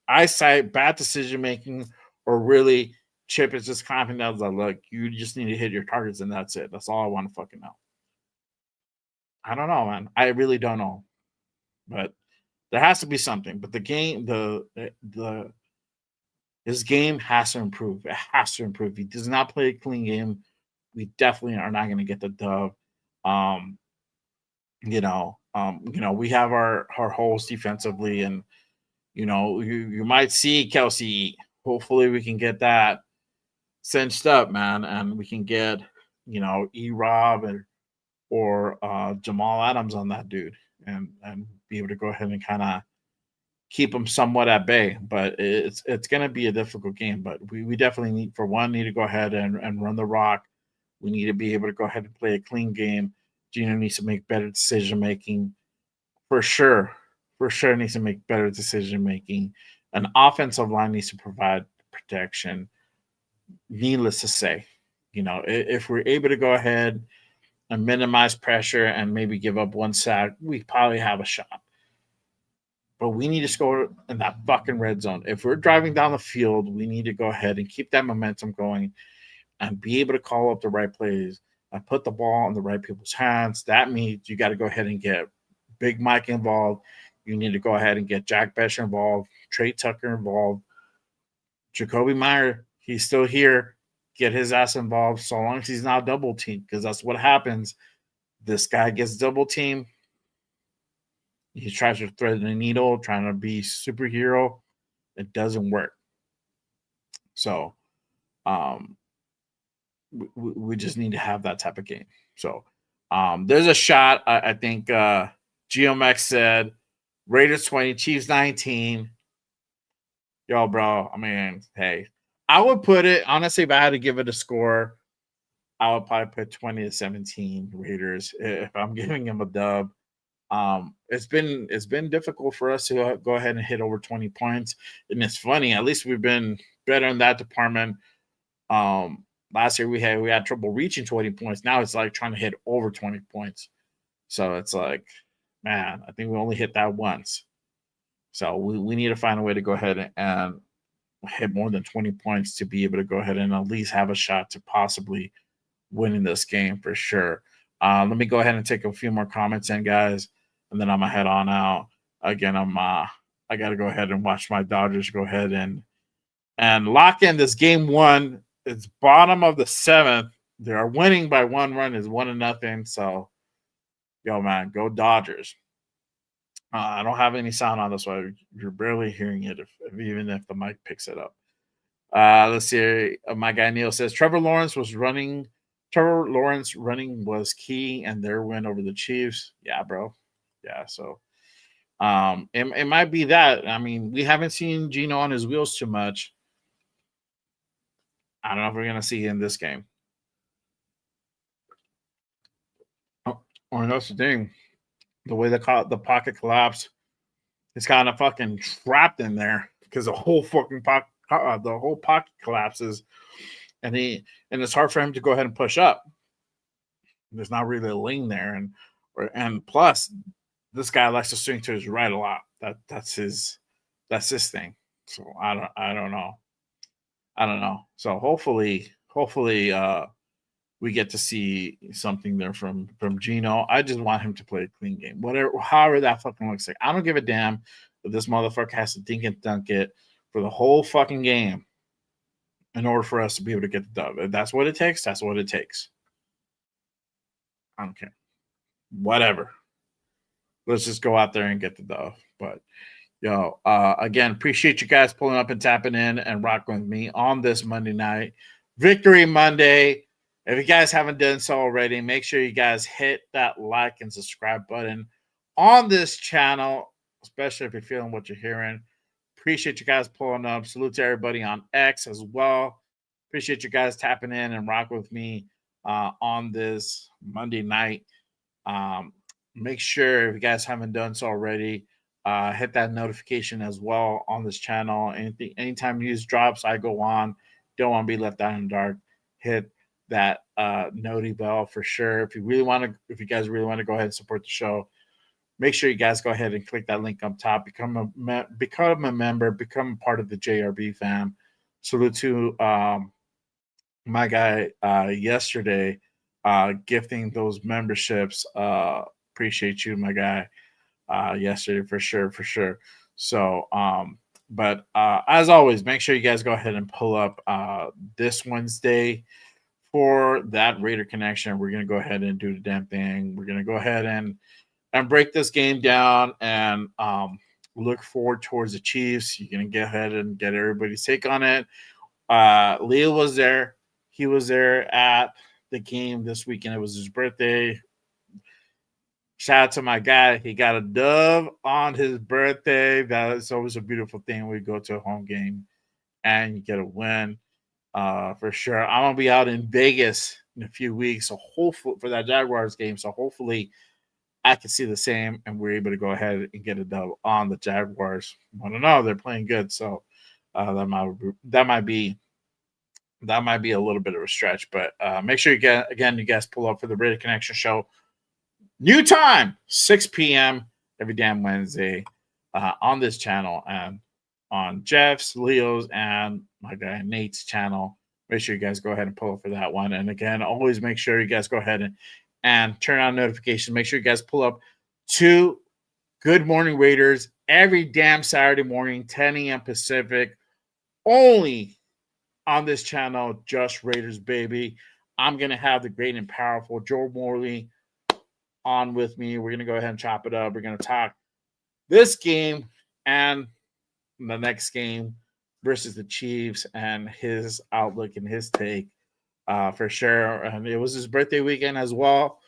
eyesight, bad decision making, or really Chip is just clamping down like, look, you just need to hit your targets and that's it. That's all I want to fucking know. I don't know, man. I really don't know. But there has to be something. But the game, his game has to improve. It has to improve. If he does not play a clean game, we definitely are not going to get the dub. We have our holes defensively, and you might see Kelsey. Hopefully, we can get that cinched up, man, and we can get E-Rob or Jamal Adams on that dude, and be able to go ahead and kind of keep him somewhat at bay. But it's going to be a difficult game. But we definitely need to go ahead and run the rock. We need to be able to go ahead and play a clean game. Geno needs to make better decision making. For sure needs to make better decision making. An offensive line needs to provide protection. Needless to say, if we're able to go ahead and minimize pressure and maybe give up one sack, we probably have a shot. But we need to score in that fucking red zone. If we're driving down the field, we need to go ahead and keep that momentum going and be able to call up the right plays and put the ball in the right people's hands. That means you got to go ahead and get Big Mike involved. You need to go ahead and get Jack Besh involved, Trey Tucker involved. Jacoby Meyer, he's still here. Get his ass involved so long as he's not double teamed, because that's what happens. This guy gets double teamed. He tries to thread the needle, trying to be superhero. It doesn't work. So, we just need to have that type of game. So, there's a shot. I think GeoMax said Raiders 20, Chiefs 19. Yo, bro. I mean, hey, I would put it, honestly, if I had to give it a score, I would probably put 20-17 Raiders if I'm giving them a dub. It's been difficult for us to go ahead and hit over 20 points. And it's funny, at least we've been better in that department. Last year we had trouble reaching 20 points. Now it's like trying to hit over 20 points. So it's like, man, I think we only hit that once. So we need to find a way to go ahead and hit more than 20 points to be able to go ahead and at least have a shot to possibly winning this game for sure. Let me go ahead and take a few more comments in, guys, and then I'm gonna head on out. Again, I gotta go ahead and watch my Dodgers go ahead and lock in this game one. It's bottom of the 7th. They are winning by 1 run. It's 1-0. So, yo, man, go Dodgers. I don't have any sound on this one. You're barely hearing it, even if the mic picks it up. Let's see. My guy Neil says Trevor Lawrence running was key and their win over the Chiefs. Yeah, bro. Yeah, so it might be that. I mean, we haven't seen Geno on his wheels too much. I don't know if we're gonna see in this game. Or that's the thing. The way the pocket collapsed, it's kind of fucking trapped in there because the whole fucking pocket collapses, and it's hard for him to go ahead and push up. There's not really a lane there, and plus, this guy likes to swing to his right a lot. That's his thing. So I don't know. So hopefully, we get to see something there from Geno. I just want him to play a clean game, however that fucking looks like. I don't give a damn if this motherfucker has to dink and dunk it for the whole fucking game in order for us to be able to get the dub. If that's what it takes, that's what it takes. I don't care. Whatever. Let's just go out there and get the dub. But yo, again, appreciate you guys pulling up and tapping in and rocking with me on this Monday night. Victory Monday. If you guys haven't done so already, make sure you guys hit that like and subscribe button on this channel, especially if you're feeling what you're hearing. Appreciate you guys pulling up. Salute to everybody on X as well. Appreciate you guys tapping in and rocking with me on this Monday night. Make sure if you guys haven't done so already, hit that notification as well on this channel. Anytime news drops, I go on. Don't want to be left out in the dark. Hit that noti bell for sure. If you guys really want to go ahead and support the show, make sure you guys go ahead and click that link up top. Become a member. Become part of the JRB fam. Salute to my guy yesterday gifting those memberships. Appreciate you, my guy. Yesterday for sure. So but as always, make sure you guys go ahead and pull up this Wednesday for that Raider connection. We're going to go ahead and do the damn thing. We're going to go ahead and break this game down and look forward towards the Chiefs. You're going to get ahead and get everybody's take on it. Leo was there. He was there at the game this weekend. It was his birthday. Shout out to my guy. He got a dub on his birthday. That's always a beautiful thing when we go to a home game and you get a win. For sure. I'm gonna be out in Vegas in a few weeks, so hopefully for that Jaguars game. So hopefully I can see the same, and we're able to go ahead and get a dub on the Jaguars. I don't know, they're playing good, so that might be a little bit of a stretch. But make sure you guys pull up for the Raider Connection show. New time, 6 p.m. every damn Wednesday on this channel and on Jeff's, Leo's, and my guy Nate's channel. Make sure you guys go ahead and pull up for that one. And again, always make sure you guys go ahead and turn on notifications. Make sure you guys pull up to Good Morning Raiders every damn Saturday morning, 10 a.m. Pacific, only on this channel, Just Raiders, baby. I'm going to have the great and powerful Joe Morley on with me. We're going to go ahead and chop it up. We're going to talk this game and the next game versus the Chiefs and his outlook and his take for sure. And it was his birthday weekend as well.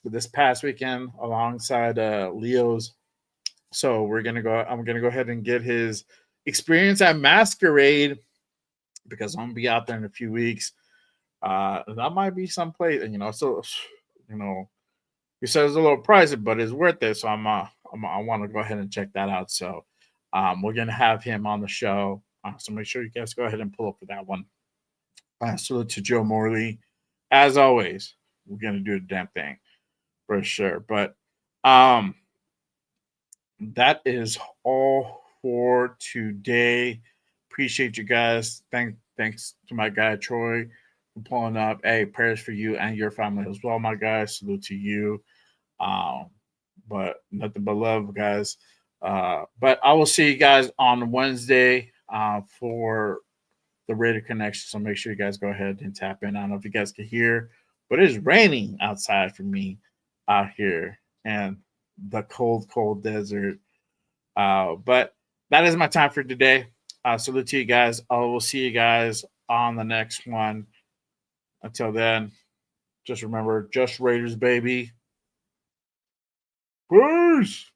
This past weekend alongside Leo's. So I'm gonna go ahead and get his experience at Masquerade because I'm gonna be out there in a few weeks. That might be someplace, and so he says it's a little pricey, but it's worth it. So I want to go ahead and check that out. So we're gonna have him on the show. So make sure you guys go ahead and pull up for that one. Salute to Joe Morley. As always, we're gonna do the damn thing for sure. But that is all for today. Appreciate you guys. Thanks to my guy Troy for pulling up. Hey, prayers for you and your family as well, my guys. Salute to you. But nothing but love, guys. But I will see you guys on Wednesday for the Raider Connection. So make sure you guys go ahead and tap in. I don't know if you guys can hear, but it is raining outside for me out here and the cold desert. But that is my time for today. Salute to you guys. I will see you guys on the next one. Until then, just remember, Just Raiders, baby. Peace.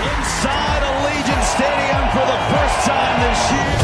Inside Allegiant Stadium for the first time this year.